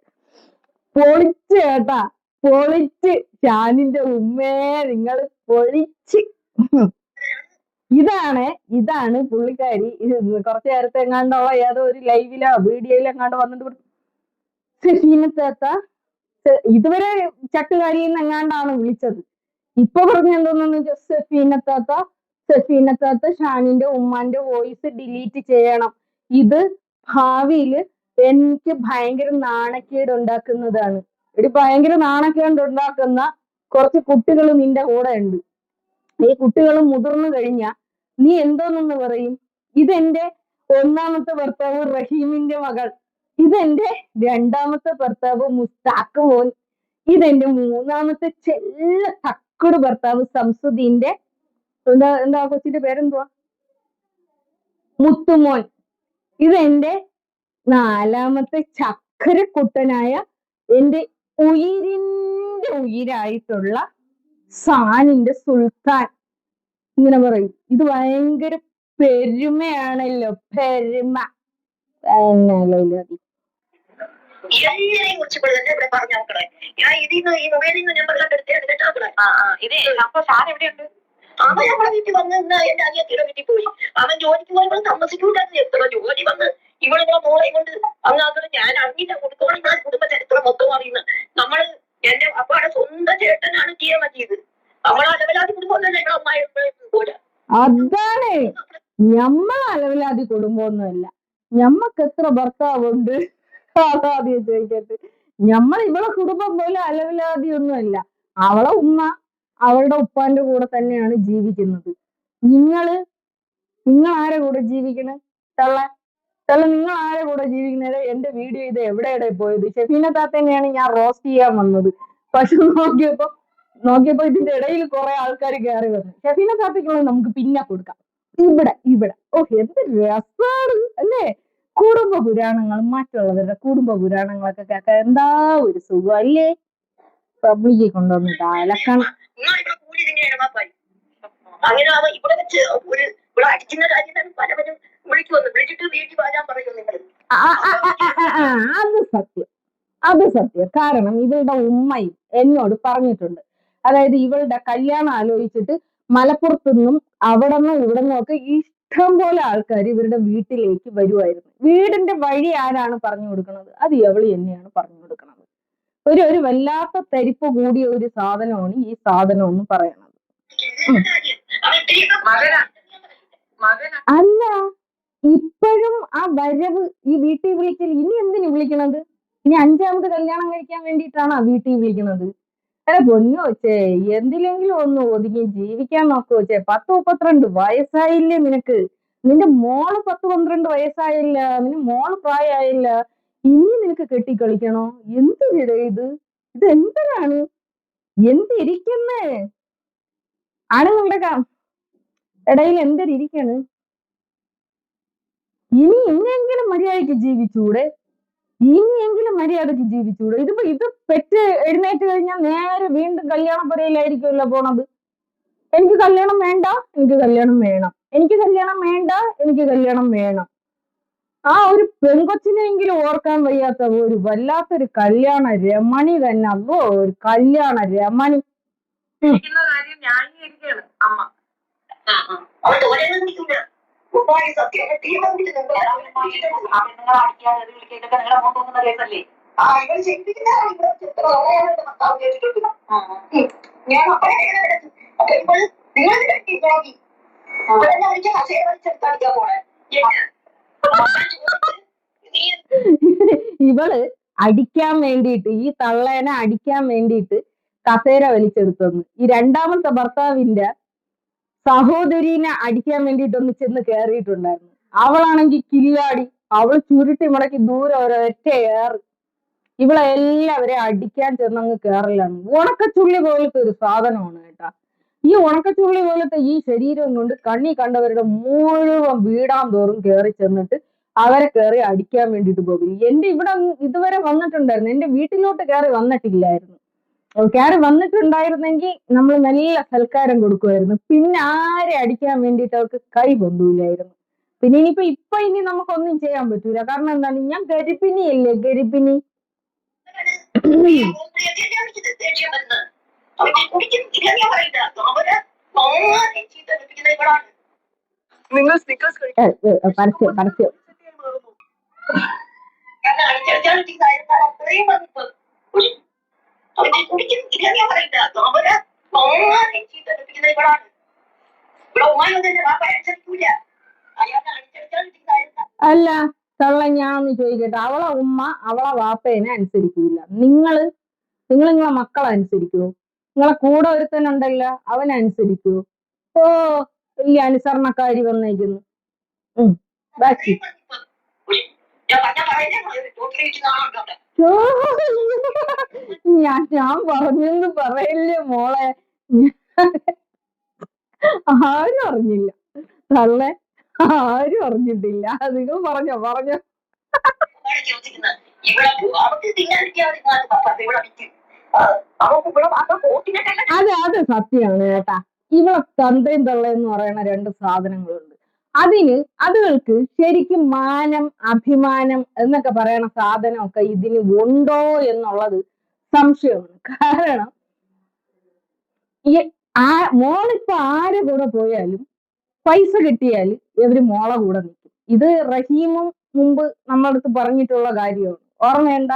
പൊളിച്ച് കേട്ടാ, പൊളിച്ച്. ഷാനിന്റെ ഉമ്മേ നിങ്ങൾ പൊളിച്ച്. ഇതാണ് പുള്ളിക്കാരി. കുറച്ചു നേരത്തെ എങ്ങാണ്ടുള്ള ഏതോ ഒരു ലൈവിലോ വീഡിയോയിലോ എങ്ങാണ്ട് വന്നിട്ട് ഷെഫീന താത്ത ഇതുവരെ ചട്ടുകാരിന്ന് എങ്ങാണ്ടാണ് വിളിച്ചത്. ഇപ്പൊ പറഞ്ഞെന്തോന്നു, ഷെഫീന താത്ത ഷാനിന്റെ ഉമ്മാന്റെ വോയിസ് ഡിലീറ്റ് ചെയ്യണം. ഇത് ഭാവിയില് എനിക്ക് ഭയങ്കര നാണക്കേട് ഉണ്ടാക്കുന്നതാണ്. ഒരു ഭയങ്കര നാണക്കേട് ഉണ്ടാക്കുന്ന കുറച്ച് കുട്ടികൾ നിന്റെ കൂടെ ഉണ്ട്. ഈ കുട്ടികൾ മുതിർന്നു കഴിഞ്ഞാ നീ എന്തോന്നെന്ന് പറയും? ഇതെന്റെ 1ാമത്തെ ഭർത്താവ് റഹീമിന്റെ മകൾ, ഇതെന്റെ 2ാമത്തെ ഭർത്താവ് മുസ്താഖ് മോൻ, ഇതെന്റെ 3ാമത്തെ ചെല്ല തക്കുട് ഭർത്താവ് സംസുദ്ദീന്റെ എന്താ കൊച്ചിന്റെ പേരെന്തുവാ? മുത്തുമോൻ. ഇതെന്റെ 4ാമത്തെ ചക്കരക്കുട്ടനായ എന്റെ ഉയിരിന്റെ ഉയിരായിട്ടുള്ള സാനിന്റെ സുൽത്താൻ. ഇങ്ങനെ പറയും. ഇത് ഭയങ്കര പെരുമയാണല്ലോ, പെരുമ. എല്ലാരെയും കുറിച്ച് ഇവിടെ തന്നെ ഇവിടെ പറഞ്ഞു നോക്കണേ. ഞാൻ ഇതിന്ന് ഈ മൊബൈലിൽ നിന്ന് നമ്പർ കണ്ടെടുത്താണ് കേട്ടാ. ഇതേ അപ്പൊ ഷാൻ എവിടെയുണ്ട്? അവൻ നമ്മളെ വീട്ടിൽ വന്ന് എന്റെ അനിയത്തിയുടെ വീട്ടിൽ പോയി. അവൻ ജോലിക്ക് പോയപ്പോൾ താമസിക്കൂട്ടായിരുന്നു. എത്ര ജോലി വന്ന് ഇവളിങ്ങനെ മോളെ കൊണ്ട് അങ്ങനെ ഞാൻ അറിഞ്ഞില്ല. കൊടുത്തോളം ഞാൻ കുടുംബ ചരിത്രം മൊത്തം അറിയുന്നത്. നമ്മള് എന്റെ അപ്പാടെ സ്വന്തം ചേട്ടനാണ് ചെയ്യാൻ പറ്റിയത്. നമ്മളെ അലവലാതി കുടുംബമൊന്നുമല്ല ഇവിടെ അമ്മായി പോലെ. അതാണ് ഞമ്മള അലവിലാതി കുടുംബമൊന്നുമല്ല. ഞമ്മക്ക് എത്ര ഭർത്താവുണ്ട് അതാദ്യം ചോദിക്കട്ടെ. ഇവളെ കുടുംബം പോലെ അലവിലാതി ഒന്നുമല്ല. അവളെ ഉമ്മ അവളുടെ ഉപ്പാന്റെ കൂടെ തന്നെയാണ് ജീവിക്കുന്നത്. നിങ്ങൾ ആരെ കൂടെ ജീവിക്കണേ? തള്ള നിങ്ങൾ ആരെ കൂടെ ജീവിക്കുന്നത്? എന്റെ വീഡിയോ ഇത് എവിടെയുടെ പോയത്? ഷെഫീന താത്തന്നെയാണ് ഞാൻ റോസ്റ്റ് ചെയ്യാൻ വന്നത്. പക്ഷെ നോക്കിയപ്പോ ഇതിന്റെ ഇടയിൽ കുറെ ആൾക്കാർ കയറി വന്നു. ഷെഫീന താത്തയ്ക്കുള്ളത് നമുക്ക് പിന്നെ കൊടുക്കാം. ഇവിടെ എന്ത് രസാണ് അല്ലേ? കുടുംബ പുരാണങ്ങളും മറ്റുള്ളവരുടെ കുടുംബ പുരാണങ്ങളൊക്കെ കേൾക്കാൻ എന്താ ഒരു സുഖം അല്ലേ? പബ്ലിക്കിൽ കൊണ്ടുവന്നിട്ട് അലക്കണം. അങ്ങനെ അവ ഇവിടെ വെച്ച് ഒരു ഇവിടെ അടിക്കുന്ന കാര്യം പലവരും വിളിച്ചിട്ട് വീട്ടിൽ വരാൻ പറയും നിങ്ങൾ. അത് സത്യം. കാരണം ഇവളുടെ ഉമ്മയും എന്നോട് പറഞ്ഞിട്ടുണ്ട്. അതായത് ഇവളുടെ കല്യാണം ആലോചിച്ചിട്ട് മലപ്പുറത്തു നിന്നും അവിടെ നിന്നും ഇവിടെ നിന്നും ഒക്കെ ഇഷ്ടം പോലെ ആൾക്കാർ ഇവരുടെ വീട്ടിലേക്ക് വരുമായിരുന്നു. വീടിന്റെ വഴി ആരാണ് പറഞ്ഞു കൊടുക്കുന്നത്? അത് ഇവള് തന്നെയാണ് പറഞ്ഞു കൊടുക്കുന്നത്. ഒരു വല്ലാത്ത തരിപ്പ് കൂടിയ ഒരു സാധനമാണ് ഈ സാധനം എന്ന് പറയുന്നത്. അല്ല, ഇപ്പോഴും ആ വരവ്, ഈ വീട്ടിൽ വിളിക്കൽ ഇനി എന്തിനു വിളിക്കണത്? ഇനി 5ാമത് കല്യാണം കഴിക്കാൻ വേണ്ടിയിട്ടാണ് ആ വീട്ടിൽ വിളിക്കണത്? അല്ല പൊന്നു കൊച്ചേ, എന്തിലെങ്കിലും ഒന്ന് ഒതുങ്ങി ജീവിക്കാൻ നോക്കു കൊച്ചേ. 10-32 വയസ്സായില്ലേ നിനക്ക്? നിന്റെ മോള് 10-12 വയസ്സായില്ല. നിന്റെ മോള് പ്രായമായില്ല. ഇനി നിനക്ക് കെട്ടിക്കളിക്കണോ? എന്തിനിടെ ഇത് എന്തിനാണ്? എന്തിരിക്കുന്നേ? ആണുങ്ങളുടെ ഇടയിൽ എന്തിരിക്കാണ്? ഇനിയെങ്കിലും മര്യാദയ്ക്ക് ജീവിച്ചൂടെ? ഇതിപ്പോ ഇത് പെറ്റ് എഴുന്നേറ്റ് കഴിഞ്ഞാൽ നേരെ വീണ്ടും കല്യാണപ്പുരയിലായിരിക്കുമല്ലോ പോണത്. എനിക്ക് കല്യാണം വേണ്ട, എനിക്ക് കല്യാണം വേണം. എനിക്ക് കല്യാണം വേണ്ട, എനിക്ക് കല്യാണം വേണം. ആ ഒരു പെൺകൊച്ചിനെങ്കിലും ഓർക്കാൻ വയ്യാത്ത ഒരു വല്ലാത്തൊരു കല്യാണ രമണി തന്നെ. അതോ ഒരു കല്യാണ രമണി. കാര്യം ന്യായീകരിക്കുകയാണ് അമ്മ. ഇവള് അടിക്കാൻ വേണ്ടിയിട്ട്, ഈ തള്ളേനെ അടിക്കാൻ വേണ്ടിയിട്ട് കസേര വലിച്ചെടുത്തെന്ന് ഈ 2ാമത്തെ ഭർത്താവിന്റെ സഹോദരീനെ അടിക്കാൻ വേണ്ടിയിട്ടൊന്ന് ചെന്ന് കയറിയിട്ടുണ്ടായിരുന്നു. അവളാണെങ്കിൽ കില്ലാടി. അവള് ചുരുട്ടി മുടക്കി ദൂരെ ഒരൊറ്റ ഏറ്. ഇവളെ എല്ലാവരെയും അടിക്കാൻ ചെന്നങ്ങ് കയറലാണ്. ഉണക്കച്ചുള്ളി പോലത്തെ ഒരു സാധനമാണ് കേട്ടാ. ഈ ഉണക്കച്ചുള്ളി പോലത്തെ ഈ ശരീരം കൊണ്ട് കണ്ണി കണ്ടവരുടെ മുഴുവൻ വീടാൻ തോറും കയറി ചെന്നിട്ട് അവരെ കയറി അടിക്കാൻ വേണ്ടിയിട്ട് പോകും. എന്റെ ഇവിടെ ഇതുവരെ വന്നിട്ടുണ്ടായിരുന്നു. എന്റെ വീട്ടിലോട്ട് കയറി വന്നിട്ടില്ലായിരുന്നു. കയറി വന്നിട്ടുണ്ടായിരുന്നെങ്കിൽ നമ്മൾ നല്ല സൽക്കാരം കൊടുക്കുമായിരുന്നു. പിന്നെ ആരെ അടിക്കാൻ വേണ്ടിയിട്ട് അവർക്ക് കൈ പൊന്തൂലായിരുന്നു. പിന്നെ ഇപ്പൊ ഇനി നമുക്കൊന്നും ചെയ്യാൻ പറ്റൂല. കാരണം എന്താണ്? ഞാൻ ഗർഭിണിയല്ലേ, ഗർഭിണി. പരസ്യം അല്ല തള്ള, ഞാനൊന്ന് ചോദിക്കട്ടെ. അവളെ ഉമ്മ അവളെ വാപ്പേനെ അനുസരിക്കൂല. നിങ്ങളെ മക്കളെ അനുസരിക്കുവോ? നിങ്ങളെ കൂടെ ഒരുത്തനുണ്ടല്ലോ, അവനനുസരിക്കുവോ? ഓ, വലിയ അനുസരണക്കാരി വന്നേക്കുന്നു. ബാക്കി ഞാൻ പറഞ്ഞെന്ന് പറയല്ലേ മോളെ. ആരും അറിഞ്ഞില്ല തള്ളെ. ആരും അറിഞ്ഞിട്ടില്ല. നിങ്ങൾ പറഞ്ഞോ പറഞ്ഞോ. ചോദിക്കുന്നത് ഇവിടെ അവർക്ക് തിന്നാതിരിക്കാതെ ഇവിടെ വിറ്റ് അവർക്ക് ഇവിടെ അപ്പൊ കോട്ടിനെട്ടല്ല അത് സത്യമാണ് കേട്ടാ. ഇവളെ തന്തയും തള്ളയെന്ന് പറയുന്ന രണ്ട് സാധനങ്ങളുണ്ട്. അതുകൾക്ക് ശരിക്കും മാനം, അഭിമാനം എന്നൊക്കെ പറയണ സാധനമൊക്കെ ഇതിന് ഉണ്ടോ എന്നുള്ളത് സംശയമാണ്. കാരണം ഈ മോളിപ്പോ ആരെ കൂടെ പോയാലും പൈസ കിട്ടിയാൽ ഇവര് മോളെ കൂടെ നിൽക്കും. ഇത് റഹീമും മുമ്പ് നമ്മളടുത്ത് പറഞ്ഞിട്ടുള്ള കാര്യമാണ്. ഓർമ്മയുണ്ട?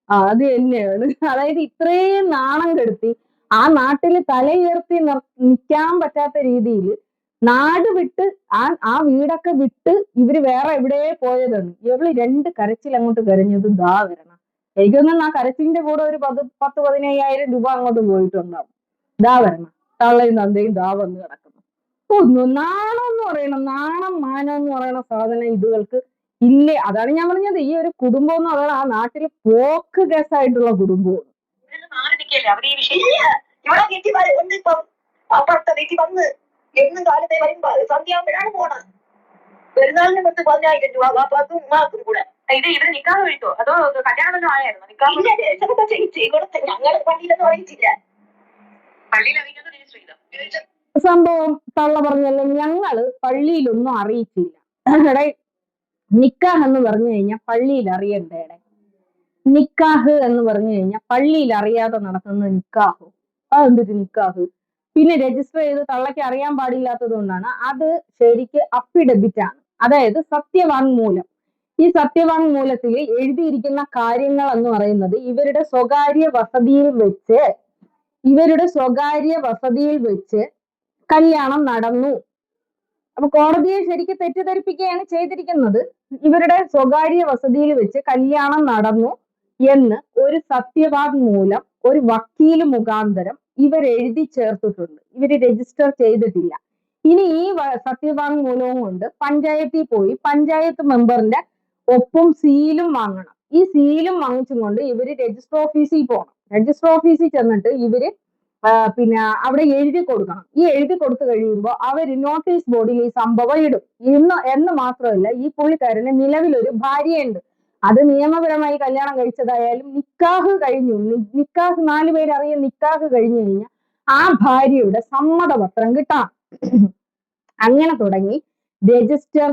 അത് തന്നെയാണ്. അതായത് ഇത്രയും നാണം കെടുത്തി ആ നാട്ടില് തലയുയർത്തി നിൽക്കാൻ പറ്റാത്ത രീതിയിൽ നാട് വിട്ട് ആ വീടൊക്കെ വിട്ട് ഇവര് വേറെ എവിടെ പോയതാണ്. ഇവള് രണ്ട് കരച്ചിൽ അങ്ങോട്ട് കരഞ്ഞത് ദാ വരണം. എനിക്കൊന്നും ആ കരച്ചിലിന്റെ കൂടെ ഒരു 10-15,000 രൂപ അങ്ങോട്ട് പോയിട്ടുണ്ടാവും. ദാ വരണം, തള്ളയും തന്തയും ദാ വന്ന് കിടക്കുന്നു. നാണം എന്ന് പറയണം, നാണം മാനം എന്ന് പറയുന്ന സാധനം ഇതുകൾക്ക് ഇല്ലേ. അതാണ് ഞാൻ പറഞ്ഞത്, ഈ ഒരു കുടുംബം എന്ന് പറയുന്നത് ആ നാട്ടിൽ പോക്ക് കേസായിട്ടുള്ള കുടുംബമാണ്. മാറി നിൽക്കല്ലേ അവർ ഈ വിഷയം ഇവിടെ വീട്ടിൽ ഉണ്ട്. ഇപ്പം അപ്പുറത്തെ വീട്ടിൽ വന്ന് എന്നും കാലത്തെ വരുമ്പോ സന്ധ്യാകുമ്പോഴാണ് പോണത്. പെരുന്നാളിന് പത്ത് 10,000 രൂപ വാപ്പാക്കും ഉമ്മാക്കും കൂടെ. ഇത് ഇവര് നിക്കാഹ് കഴിച്ചോ അതോ കല്യാണം ആയായിരുന്നു? നിക്കാഹ് ഞങ്ങള് പള്ളിയിലൊന്നും അറിയിച്ചില്ല. പള്ളിയിൽ അറിയിക്കുന്നത് രജിസ്റ്റർ ചെയ്തോ? സംഭവം തള്ള പറഞ്ഞല്ലോ, ഞങ്ങള് പള്ളിയിലൊന്നും അറിയിച്ചില്ല. എടേ, നിക്കാഹ് എന്ന് പറഞ്ഞു കഴിഞ്ഞാൽ പള്ളിയിൽ അറിയണ്ടേടെ. നിക്കാഹ് എന്ന് പറഞ്ഞു കഴിഞ്ഞാൽ പള്ളിയിൽ അറിയാതെ നടത്തുന്ന നിക്കാഹ്. അതെന്തൊരു നിക്കാഹ്? പിന്നെ രജിസ്റ്റർ ചെയ്ത് തള്ളയ്ക്ക് അറിയാൻ പാടില്ലാത്തത് കൊണ്ടാണ്. അത് ശരിക്ക് അഫിഡവിറ്റ് ആണ്, അതായത് സത്യവാങ്മൂലം. ഈ സത്യവാങ്മൂലത്തിൽ എഴുതിയിരിക്കുന്ന കാര്യങ്ങൾ എന്ന് പറയുന്നത് ഇവരുടെ സ്വകാര്യ വസതിയിൽ വെച്ച് കല്യാണം നടന്നു. അപ്പൊ കോടതിയെ ശരിക്കും തെറ്റിദ്ധരിപ്പിക്കുകയാണ് ചെയ്തിരിക്കുന്നത്. ഇവരുടെ സ്വകാര്യ വസതിയിൽ വെച്ച് കല്യാണം നടന്നു എന്ന് ഒരു സത്യവാങ്മൂലം ഒരു വക്കീല് മുഖാന്തരം ഇവരെഴുതി ചേർത്തിട്ടുണ്ട്. ഇവര് രജിസ്റ്റർ ചെയ്തിട്ടില്ല. ഇനി ഈ സത്യവാങ്മൂലവും കൊണ്ട് പഞ്ചായത്തിൽ പോയി പഞ്ചായത്ത് മെമ്പറിന്റെ ഒപ്പും സീലും വാങ്ങണം. ഈ സീലും വാങ്ങിച്ചും കൊണ്ട് ഇവര് രജിസ്റ്റർ ഓഫീസിൽ പോകണം. രജിസ്റ്റർ ഓഫീസിൽ ചെന്നിട്ട് ഇവര് പിന്നെ അവിടെ എഴുതി കൊടുക്കണം. ഈ എഴുതി കൊടുത്തു കഴിയുമ്പോൾ അവര് നോട്ടീസ് ബോർഡിൽ ഈ സംഭവം ഇടും. എന്ന് മാത്രമല്ല, ഈ പുള്ളിക്കാരന് നിലവിലൊരു ഭാര്യയുണ്ട്. അത് നിയമപരമായി കല്യാണം കഴിച്ചതായാലും നിക്കാഹ് കഴിഞ്ഞു, നിക്കാഹ് 4 പേരറിയാൻ നിക്കാഹ് കഴിഞ്ഞു കഴിഞ്ഞാൽ ആ ഭാര്യയുടെ സമ്മതപത്രം കിട്ടണം. അങ്ങനെ തുടങ്ങി രജിസ്റ്റർ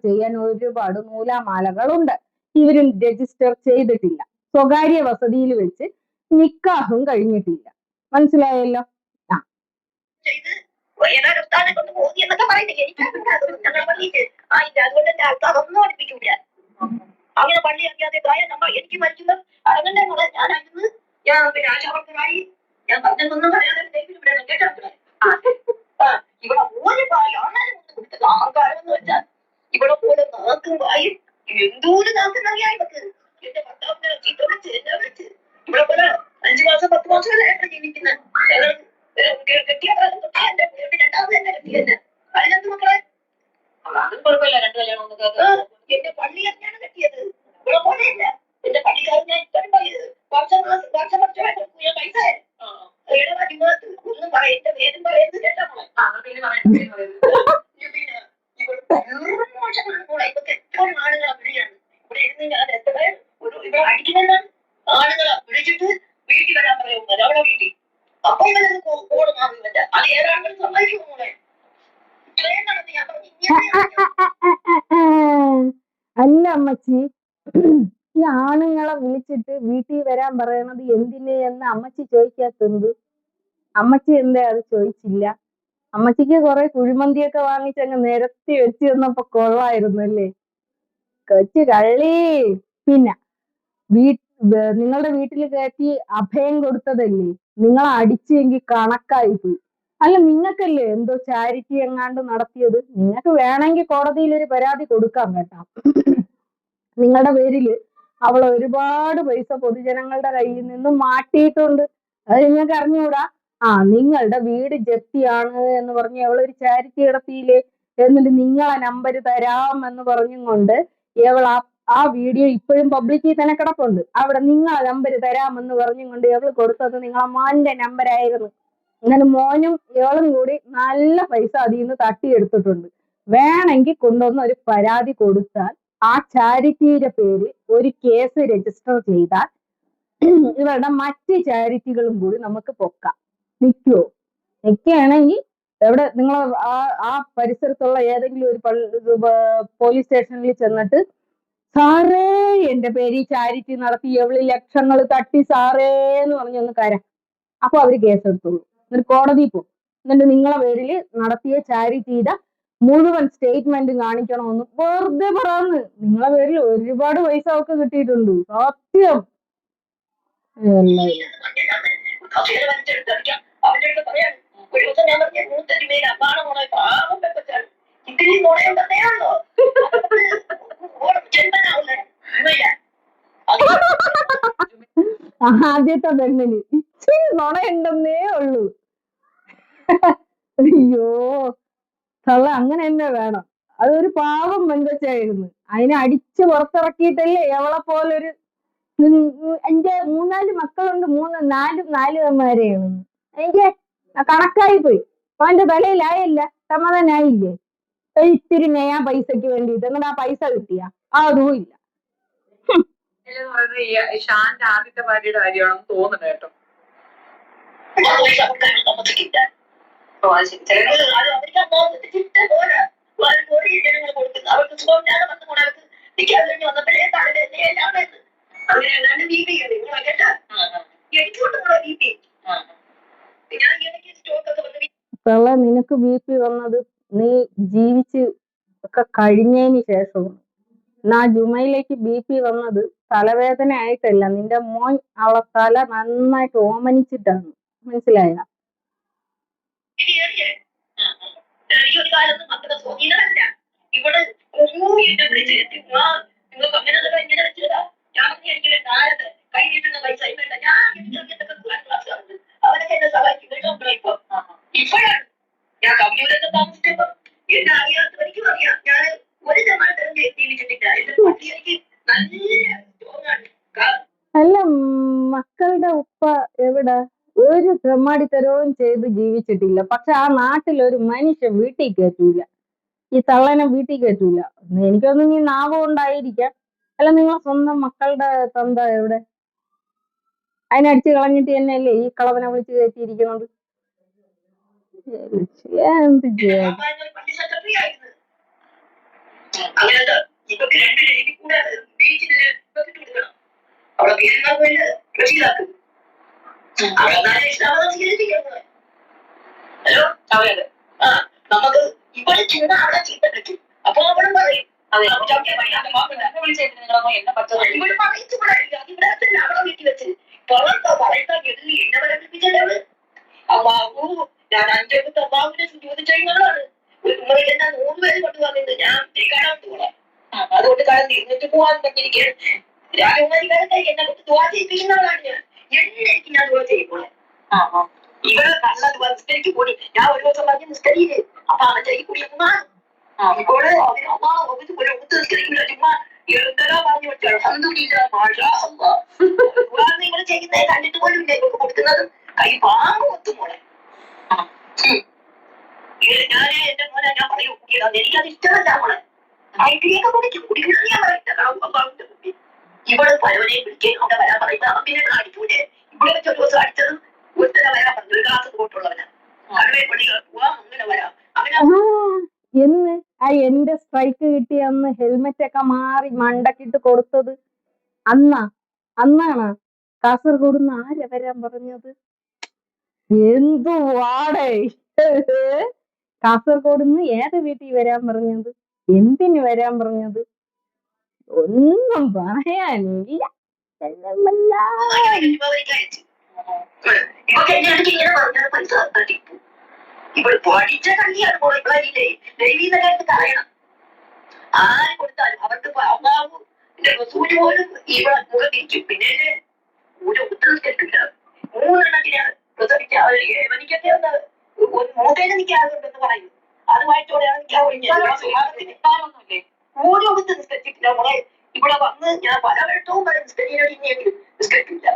ചെയ്യാൻ ഒരുപാട് നൂലാമാലകളുണ്ട്. ഇവരും രജിസ്റ്റർ ചെയ്തിട്ടില്ല. സ്വകാര്യ വസതിയിൽ വെച്ച് നിക്കാഹും കഴിഞ്ഞിട്ടില്ല. മനസ്സിലായല്ലോ? ഏതായാലും സ്ഥാനം കൊണ്ട് പോയി എന്നൊക്കെ പറയുന്നില്ല. ഞങ്ങൾ പള്ളിയിട്ട് അതുകൊണ്ട് എന്റെ ആൾക്കാരൊന്നും പഠിപ്പിക്കൂല. അങ്ങനെ പള്ളി അറിയാതെ നമ്മൾ എനിക്ക് മരിക്കുമ്പോൾ അടങ്ങണ്ടേ മോളെ. ഞാനായിരുന്നു പിന്നെ ആശാവർക്കറായി ഞാൻ പറഞ്ഞൊന്നും പറയാതെ ഇവിടെ കേട്ടോ. ഇവിടെ ഒരു പായി ആണാലും ഒന്നും കൊടുത്തത് അഹങ്കാരം എന്ന് വെച്ചാൽ ഇവിടെ പോലെ നാക്കും പായും എന്തോരം നാക്കുന്നറിയാം ഇവക്ക്. എന്റെ ഭർത്താവിനെ ചീത്ത വിളിച്ച് എന്നെ വിളിച്ച് ഇവിടെ പോലെ 5 മാസം 10 മാസം ജീവിക്കുന്ന കെട്ടിയ രണ്ടാമത് തന്നെ കെട്ടിയെന്നെ. അതിനെന്ത് മക്കളെ അതും കുഴപ്പമില്ല, 2 കല്യാണം ഒന്നും. എന്റെ പള്ളി തന്നെയാണ് കെട്ടിയത്. ഇവിടെ പോലെയല്ല. എന്റെ പള്ളിക്കാരനെ ഇത്രയും വർഷം ഞാൻ പൈസ ഒന്നും പറയും. എന്റെ പേരും പറയുന്നത് കേട്ടാ മോളെ. പിന്നെ മോളെ ഇപ്പൊ എപ്പോഴും ആളുകളെ വിളിയാണ്. ഇവിടെ ഇരുന്ന് ഞാൻ എത്ര ഇവിടെ അടിക്കുന്ന ആളുകളെ വിളിച്ചിട്ട് വീട്ടിൽ വരാൻ പറയുന്നത് അവിടെ വീട്ടിൽ. അപ്പൊ ഇവരത് കോട് മാറുന്നില്ല. അത് ഏതാണ്ട് സമ്മതിക്കും മോളെ. ഇത്രയും നടന്ന് ഞാൻ അല്ല അമ്മച്ചി, ഈ ആണുങ്ങളെ വിളിച്ചിട്ട് വീട്ടിൽ വരാൻ പറയണത് എന്തിന് എന്ന് അമ്മച്ചി ചോദിക്കാത്തത്? അമ്മച്ചി എന്താ അത് ചോദിച്ചില്ല? അമ്മച്ചിക്ക് കുറെ കുഴിമന്തിയൊക്കെ വാങ്ങിച്ചങ്ങ് നിരത്തി വെച്ച് തന്നപ്പോ കൊള്ളായിരുന്നു അല്ലേ കൊച്ചു കള്ളി. പിന്നെ നിങ്ങളുടെ വീട്ടിൽ കയറ്റി അഭയം കൊടുത്തതല്ലേ, നിങ്ങളെ അടിച്ചെങ്കിൽ കണക്കായി പോയി. അല്ല, നിങ്ങൾക്കല്ലേ എന്തോ ചാരിറ്റി എങ്ങാണ്ട് നടത്തിയത്? നിങ്ങൾക്ക് വേണമെങ്കിൽ കോടതിയിൽ ഒരു പരാതി കൊടുക്കാം കേട്ടോ. നിങ്ങളുടെ പേരില് അവൾ ഒരുപാട് പൈസ പൊതുജനങ്ങളുടെ കയ്യിൽ നിന്ന് മാറ്റിയിട്ടുണ്ട്. അത് നിങ്ങൾക്ക് അറിഞ്ഞുകൂടാ? നിങ്ങളുടെ വീട് ജപ്തിയാണ് എന്ന് പറഞ്ഞ് അവളൊരു ചാരിറ്റി നടത്തിയില്ലേ? എന്നിട്ട് നിങ്ങളെ നമ്പർ തരാം എന്ന് പറഞ്ഞും കൊണ്ട് ഇവൾ ആ വീഡിയോ ഇപ്പോഴും പബ്ലിക്കിൽ തന്നെ കിടപ്പുണ്ട്. അവിടെ നിങ്ങളെ നമ്പർ തരാമെന്ന് പറഞ്ഞും കൊണ്ട് ഇവൾ കൊടുത്തത് നിങ്ങളെ മോന്റെ നമ്പരായിരുന്നു. അങ്ങനെ മോനും ഇവളും കൂടി നല്ല പൈസ അതിൽ നിന്ന് തട്ടിയെടുത്തിട്ടുണ്ട്. വേണമെങ്കിൽ കൊണ്ടുവന്ന് ഒരു പരാതി കൊടുത്താൽ ആ ചാരിറ്റിയുടെ പേര് ഒരു കേസ് രജിസ്റ്റർ ചെയ്താൽ ഇവരുടെ മറ്റ് ചാരിറ്റികളും കൂടി നമുക്ക് പൊക്കാം. നിൽക്കുവോ? നിൽക്കുകയാണെങ്കിൽ എവിടെ നിങ്ങൾ ആ പരിസരത്തുള്ള ഏതെങ്കിലും ഒരു പോലീസ് സ്റ്റേഷനിൽ ചെന്നിട്ട് സാറേ എന്റെ പേര് ഈ ചാരിറ്റി നടത്തി എവളി ലക്ഷങ്ങൾ തട്ടി സാറേ എന്ന് പറഞ്ഞൊന്ന് കരാം. അപ്പൊ അവര് കേസെടുത്തോളൂ. എന്നിട്ട് കോടതിയിൽ പോകും. എന്നിട്ട് നിങ്ങളെ പേരിൽ നടത്തിയ ചാരിറ്റിയുടെ മുഴുവൻ സ്റ്റേറ്റ്മെന്റ് കാണിക്കണമെന്ന് വെറുതെ പറയാന്ന്. നിങ്ങളെ പേരിൽ ഒരുപാട് പൈസ ഒക്കെ കിട്ടിയിട്ടുണ്ട്. സത്യം. ഒരു ദിവസം ഞാൻ പറഞ്ഞ മൂത്തരി മേലെ അമ്മാണ് മോളെ പാവം പെപ്പച്ചാണ് ഇത്തിരി മോളെയുണ്ടെന്നേയാണല്ലോ ജന്മനാവുന്നേ ആദ്യത്തെ പെണ്ണിന് ഇച്ചിരി നുണയുണ്ടെന്നേ ഉള്ളൂ. അയ്യോ തള്ള അങ്ങനെ തന്നെ വേണം. അതൊരു പാവം പെങ്കൊച്ചായിരുന്നു. അതിനെ അടിച്ച് പുറത്തിറക്കിയിട്ടല്ലേ എവളെ പോലൊരു എന്റെ 3-4 മക്കളുണ്ട്. 4 അമ്മമാരെയാണ്. എനിക്ക് കണക്കായി പോയി. അവന്റെ തലയിലായില്ല, സമാധാനായില്ലേ? ഇത്തിരി നെയ്യാ പൈസക്ക് വേണ്ടിയിട്ട്. എന്നിട്ട് ആ പൈസ കിട്ടിയ അതും ഇല്ല. ഈ ഷാന്റെ ആദ്യത്തെ ഭാര്യയുടെ കാര്യമാണെന്ന് തോന്നുന്നു കേട്ടോ. നിനക്ക് BP വന്നത് നീ ജീവിച്ച് ഒക്കെ കഴിഞ്ഞതിന് ശേഷമാണ്. എന്നാ ജുമയിലേക്ക് BP വന്നത് തലവേദന ആയിട്ടല്ല, നിന്റെ മോൻ അവളെ തല നന്നായിട്ട് ഓമനിച്ചിട്ടാണ്. മനസ്സിലായ? ഇവിടെ കൈ കിട്ടുന്ന പൈസ അവരൊക്കെ എന്നെ സഹായിക്കും. ഇപ്പോഴാണ് ഞാൻ കമ്പ്യൂട്ടറിൽ താമസിച്ചപ്പോ എന്നെ അറിയാത്തവരിക്കും അറിയാം. ഞാൻ ഒരു ശതമാനത്തിലും ജീവിച്ചിട്ടില്ല. എന്റെ പട്ടി എനിക്ക് നല്ല സ്ട്രോങ്ങാണ്. അല്ല, മക്കളുടെ ഉപ്പ എവിടെ? ഒരു തെമ്മാടിത്തരവും ചെയ്ത് ജീവിച്ചിട്ടില്ല. പക്ഷെ ആ നാട്ടിലൊരു മനുഷ്യൻ വീട്ടിൽ കയറ്റൂല. ഈ തള്ളനെ വീട്ടിൽ കയറ്റൂല. എനിക്കൊന്നും നീ നാവ് കൊണ്ടായിരിക്കാം. അല്ല, നിങ്ങളെ സ്വന്തം മക്കളുടെ തന്ത എവിടെ? അതിനടിച്ച് കളഞ്ഞിട്ട് തന്നെയല്ലേ ഈ കളവനെ വിളിച്ച് കയറ്റിയിരിക്കുന്നത്. എന്ത് ചെയ്യാൻ? അങ്ങനത്തെ ഇപ്പൊക്ക് 2 രീതി കൂടെ ബീച്ചിൽ അവളെ പേരുണ്ടാകുമ്പോൾ റഷീദാക്കും. ഹലോ നമുക്ക് ഇവിടെ ചുമ്മാ അവിടെ ചീത്ത കിട്ടും. അപ്പൊ അവളും പറയും ഇവിടെ പറയിച്ചു പറയാനില്ല. ഇവിടെ അവളെ വീട്ടിൽ വെച്ച് പുറത്തോ പറയുന്ന എഴുതി എന്നെ വരെ പിടിപ്പിച്ചത് അമ്മാവു. ഞാൻ 5 അമ്മാവിനെ ചോദിച്ചതാണ്. എന്നാ 100 പേര് കൊണ്ട് വന്നിട്ട് ഞാൻ കാണാൻ പോകാം. അതുകൊണ്ട് കാലം തിരിഞ്ഞിട്ട് പോവാൻ പറ്റിയിരിക്കുകയാണ്. രാജകുമാരിക്കാരത്തെ എന്നെ കൊണ്ട് ദുആ ചെയ്യിപ്പിക്കുന്നവളാണ് ഞാൻ. എനിക്ക് ഞാൻ ദുആ ചെയ്യുമ്പോൾ ഇവള് നല്ല നിസ്കരിക്ക് കൂടി. ഞാൻ ഒരു ദിവസം പറഞ്ഞ് നിസ്കരിയില്ലേ, അപ്പൊ അവന്റെ ഈ കൂടി അമ്മ ഇപ്പോൾ അമ്മ ഒരു ഒത്ത് നിസ്കരിക്കില്ല. ചുമ്മാ എന്തെല്ലോ പറഞ്ഞു വെച്ചാൽ നിങ്ങൾ ചെയ്യുന്നത് കണ്ടിട്ട് പോലും ഇല്ല. ഇവർക്ക് കൊടുക്കുന്നത് കൈ പാമ്പ് കൊത്തും മോളെ. ഞാന് എന്റെ മോനെ ഞാൻ പറയൂ എനിക്കത് ഇഷ്ടമല്ല മോളെ. ഐറ്റിയൊക്കെ കുടിക്കുന്നത് ഞാൻ പറയില്ല. ഇവിടെ പലവനെ വിളിക്കുകയും അവിടെ വരാൻ പറയുന്ന പിന്നെ അടിക്കൂലേ. ഇവിടെ വെച്ച് ഒരു ദിവസം അടിച്ചത് ഒരുത്തര വരാൻ പറഞ്ഞു. ഒരു ക്ലാസ് പോയിട്ടുള്ളവനാ. കടുവേ പണി പോവാം അങ്ങനെ വരാം. എന്ന് എന്റെ സ്ട്രൈക്ക് കിട്ടിയ അന്ന് ഹെൽമെറ്റ് ഒക്കെ മാറി മണ്ടക്കിട്ട് കൊടുത്തത് അന്നാണ്. കാസർഗോഡ് നിന്ന് ആരെ വരാൻ പറഞ്ഞത്? എന്തു വാടേ കാസർഗോഡ് നിന്ന് ഏത് വീട്ടിൽ വരാൻ പറഞ്ഞത്? എന്തിന് വരാൻ പറഞ്ഞത്? ഒന്നും പറയാനില്ല. ഇപ്പോൾ പഠിച്ച കള്ളിയാണ് മോളിപ്പളല്ലേ ദൈവീന്നകത്ത് പറയണം. ആര് കൊടുത്താലും അവർക്ക് അമ്മാവും റസൂല് പോലും ഇവിടെ മുഖം തിരിച്ചു. പിന്നെ ഒരു ഉത്തരവില്ല. 3 എണ്ണത്തിന് പ്രസവിച്ച എനിക്കൊക്കെ മൂത്തേനെ നിൽക്കാറുണ്ടെന്ന് പറയും. അതുമായിട്ടോടെയാണ് നിൽക്കാൻ ഒഴിഞ്ഞത്. ഒരു ഒത്ത് നിസ്കരിച്ചിട്ടില്ല മോളെ. ഇവിടെ വന്ന് ഞാൻ പലവട്ടവും പറയും നിസ്കരിയോട് ഇനിയെങ്കിലും നിസ്കരിക്കില്ല.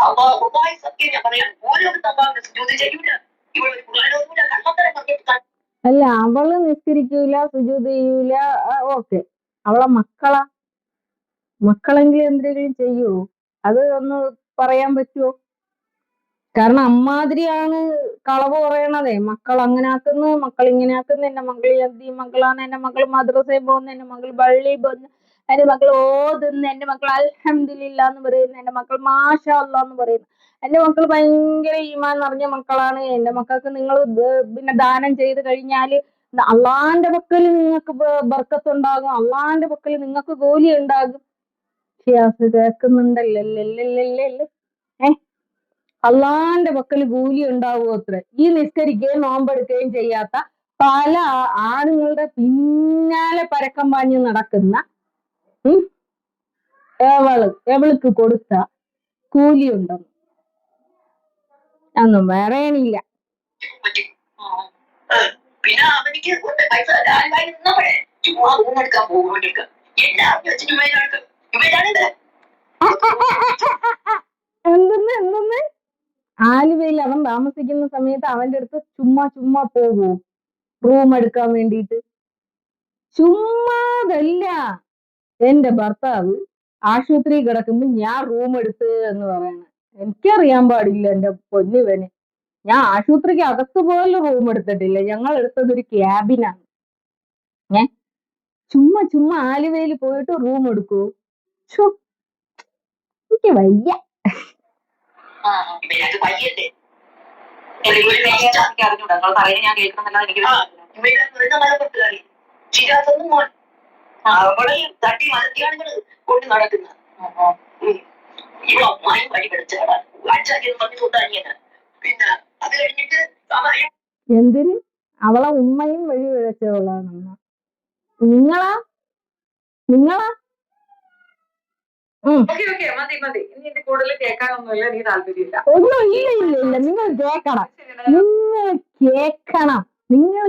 അമ്മായി സത്യം ഞാൻ പറയാം. ഓരോ തമ്പാവിനെ ചോദ്യം ചെയ്യൂല. ഇവിടെ കുറാനൊന്നുമില്ല. കള്ളത്തരം പറഞ്ഞിട്ട് അല്ല അവള് നിസ്കരിക്കൂല, സുജൂദ് ചെയ്യൂല, ഓക്കെ. അവളെ മക്കളെങ്കിലും എന്തെങ്കിലും ചെയ്യൂ? അത് ഒന്ന് പറയാൻ പറ്റുമോ? കാരണം അമ്മാതിരിയാണ് കളവ് പറയണതേ. മക്കൾ അങ്ങനെ ആക്കുന്നു, മക്കൾ ഇങ്ങനെ ആക്കുന്നു, എന്റെ മകൾ എന്തി മക്കളാണ്, എന്റെ മക്കൾ മദ്രസയിൽ പോകുന്നു, എന്റെ മക്കൾ പള്ളിയിൽ പോകുന്നു, എന്റെ മക്കൾ ഓതുന്നു, എന്റെ മക്കൾ അൽഹംദുലില്ലാ എന്ന് പറയുന്നു, എന്റെ മക്കൾ മാഷാ അല്ലാ എന്ന് പറയുന്നു, എന്റെ മക്കൾ ഭയങ്കര ഈമാൻ നിറഞ്ഞ മക്കളാണ്, എന്റെ മക്കൾക്ക് നിങ്ങൾ പിന്നെ ദാനം ചെയ്ത് കഴിഞ്ഞാല് അള്ളാന്റെ പക്കൽ നിങ്ങൾക്ക് ബർക്കത്തുണ്ടാകും, അള്ളാന്റെ പക്കൽ നിങ്ങൾക്ക് കൂലി ഉണ്ടാകും. ഷിയാസ് കേൾക്കുന്നുണ്ടല്ലേ? അള്ളാന്റെ പക്കൽ കൂലി ഉണ്ടാവുമോ അത്ര? ഈ നിസ്കരിക്കുകയും നോമ്പെടുക്കുകയും ചെയ്യാത്ത പല ആണുങ്ങളുടെ പിന്നാലെ പരക്കം പാഞ്ഞ് നടക്കുന്ന എവൾക്ക് കൊടുത്ത കൂലി ഉണ്ടെന്ന് ഒന്നും പറയണില്ല. പിന്നെ അവനിക്ക് പൈസ ചുമ്മാ ഊണെടുക്കാൻ പോകും. എന്തെന്ന് ആലുവയിൽ അവൻ താമസിക്കുന്ന സമയത്ത് അവന്റെ അടുത്ത് ചുമ്മാ പോകൂ റൂം എടുക്കാൻ വേണ്ടിയിട്ട്? ചുമ്മാതല്ല. എന്റെ ഭർത്താവ് ആശുപത്രി കിടക്കുമ്പോ ഞാൻ റൂം എടുത്ത് എന്ന് പറയണ. എനിക്കറിയാൻ പാടില്ല എന്റെ പൊന്നുവന്. ഞാൻ ആശുപത്രിക്ക് അകത്ത് പോലും റൂം എടുത്തിട്ടില്ല. ഞങ്ങൾ എടുത്തത് ഒരു ക്യാബിനാണ്. ചുമ്മാ ആലുവയിൽ പോയിട്ട് റൂം എടുക്കൂ? എനിക്ക് വയ്യ. അവളെ തട്ടി മലത്തിയാണുകൾ കൊണ്ട് നടക്കുന്ന ഇവളമ്മായി വഴി പിടിച്ചാണ് അച്ഛാക്കി പറഞ്ഞു തൊട്ടാങ്ങിയത്. പിന്നെ അത് കഴിഞ്ഞിട്ട് എന്തിന് അവളെ ഉമ്മയും വഴി പിഴച്ചവളാണെന്ന? നിങ്ങളാ മതി. ഇനി ഇത് കൂടുതൽ കേൾക്കാനൊന്നുമില്ല. എനിക്ക് താല്പര്യമില്ല. ഒന്നും ഇല്ല. നിങ്ങൾ കേക്കണം. നിങ്ങൾ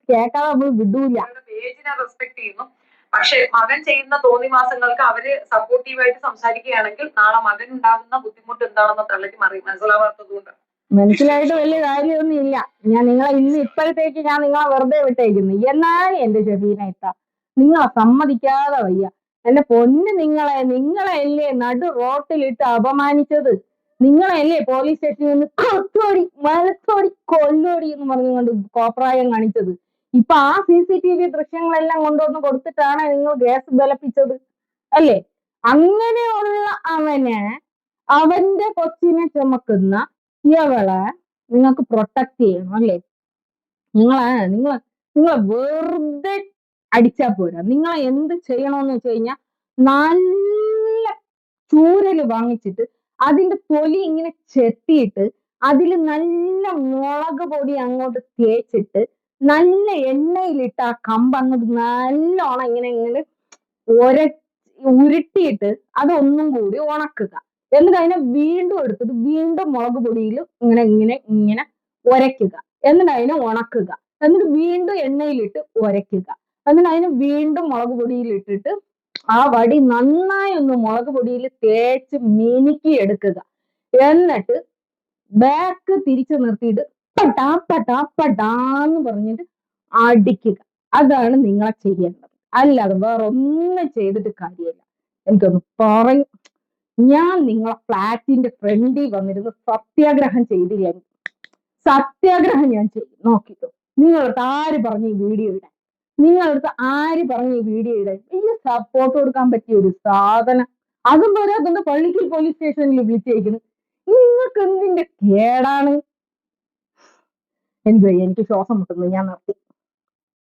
കേൾക്കാതെ നമ്മൾ വിടൂല. പേജിനെ റെസ്പെക്ട് ചെയ്യുന്നു. പക്ഷെ മകൻ ചെയ്യുന്ന തോന്നിവാസങ്ങൾക്ക് അവര് സപ്പോർട്ടീവായിട്ട് സംസാരിക്കുകയാണെങ്കിൽ നാളെ മകൻ ഉണ്ടാകുന്ന ബുദ്ധിമുട്ട് എന്താണെന്ന് തള്ളക്ക് മനസ്സിലാവാത്തതുകൊണ്ട് മനസ്സിലായിട്ട് വലിയ കാര്യമൊന്നും ഇല്ല. ഞാൻ നിങ്ങളെ ഇപ്പോഴത്തേക്ക് ഞാൻ നിങ്ങളെ വെറുതെ വിട്ടേക്കുന്നു. എന്നാലും എന്റെ ഷെഫീന ഇത്ത നിങ്ങളെ സമ്മതിക്കാതെ വയ്യ. എന്റെ പൊന്ന് നിങ്ങളെയല്ലേ നടു റോട്ടിലിട്ട് അപമാനിച്ചത്? നിങ്ങളെയല്ലേ പോലീസ് സ്റ്റേഷനിൽ നിന്ന് മലത്തോടി കൊല്ലോടി എന്ന് പറഞ്ഞുകൊണ്ട് കോപ്രായം കാണിച്ചത്? ഇപ്പൊ ആ CCTV ദൃശ്യങ്ങളെല്ലാം കൊണ്ടുവന്ന് കൊടുത്തിട്ടാണ് നിങ്ങൾ കേസ് ബലപ്പിച്ചത് അല്ലേ? അങ്ങനെയുള്ള അവന്റെ കൊച്ചിനെ ചുമക്കുന്ന ഇവളെ നിങ്ങൾക്ക് പ്രൊട്ടക്ട് ചെയ്യണം അല്ലേ? നിങ്ങളെ വെറുതെ അടിച്ചാ പോരാ. നിങ്ങളെ എന്ത് ചെയ്യണമെന്ന് വെച്ച് കഴിഞ്ഞാൽ നല്ല ചൂരല് വാങ്ങിച്ചിട്ട് അതിന്റെ തൊലി ഇങ്ങനെ ചെത്തിയിട്ട് അതിൽ നല്ല മുളക് പൊടി അങ്ങോട്ട് തേച്ചിട്ട് നല്ല എണ്ണയിലിട്ട് ആ കമ്പ് അങ്ങോട്ട് നല്ലോണം ഇങ്ങനെ ഉരുട്ടിയിട്ട് അതൊന്നും കൂടി ഉണക്കുക. എന്നിട്ട് അതിനെ വീണ്ടും എടുത്തിട്ട് വീണ്ടും മുളക് പൊടിയിൽ ഇങ്ങനെ ഉരയ്ക്കുക. എന്നിട്ട് അതിനെ ഉണക്കുക. എന്നിട്ട് വീണ്ടും എണ്ണയിലിട്ട് ഉരയ്ക്കുക. എന്നിട്ട് അതിനെ വീണ്ടും മുളക് പൊടിയിൽ ഇട്ടിട്ട് ആ വടി നന്നായി ഒന്ന് മുളക് പൊടിയിൽ തേച്ച് മിനുക്കി എടുക്കുക. എന്നിട്ട് ബാക്ക് തിരിച്ചു നിർത്തിയിട്ട് പട്ടാന്ന് പറഞ്ഞിട്ട് അടിക്കുക. അതാണ് നിങ്ങളെ ചെയ്യേണ്ടത്. അല്ലാതെ വേറെ ഒന്നും ചെയ്തിട്ട് കാര്യമില്ല. എനിക്കൊന്ന് പറയും. ഞാൻ നിങ്ങളെ ഫ്ലാറ്റിന്റെ ഫ്രണ്ടിൽ വന്നിരുന്ന് സത്യാഗ്രഹം ചെയ്തില്ല. സത്യാഗ്രഹം ഞാൻ ചെയ്യും. നോക്കിക്കോ. നിങ്ങളടുത്ത് ആര് പറഞ്ഞു ഈ വീഡിയോ ഇടാൻ? ഈ സപ്പോർട്ട് കൊടുക്കാൻ പറ്റിയ ഒരു സാധനം. അതും പോരാ പള്ളിക്കൽ പോലീസ് സ്റ്റേഷനിൽ വിളിച്ചേക്കുന്നു. നിങ്ങൾക്ക് എന്തിന്റെ കേടാണ്? എനിക്ക് ശ്വാസം മുട്ടുന്നു. ഞാൻ നിർത്തി.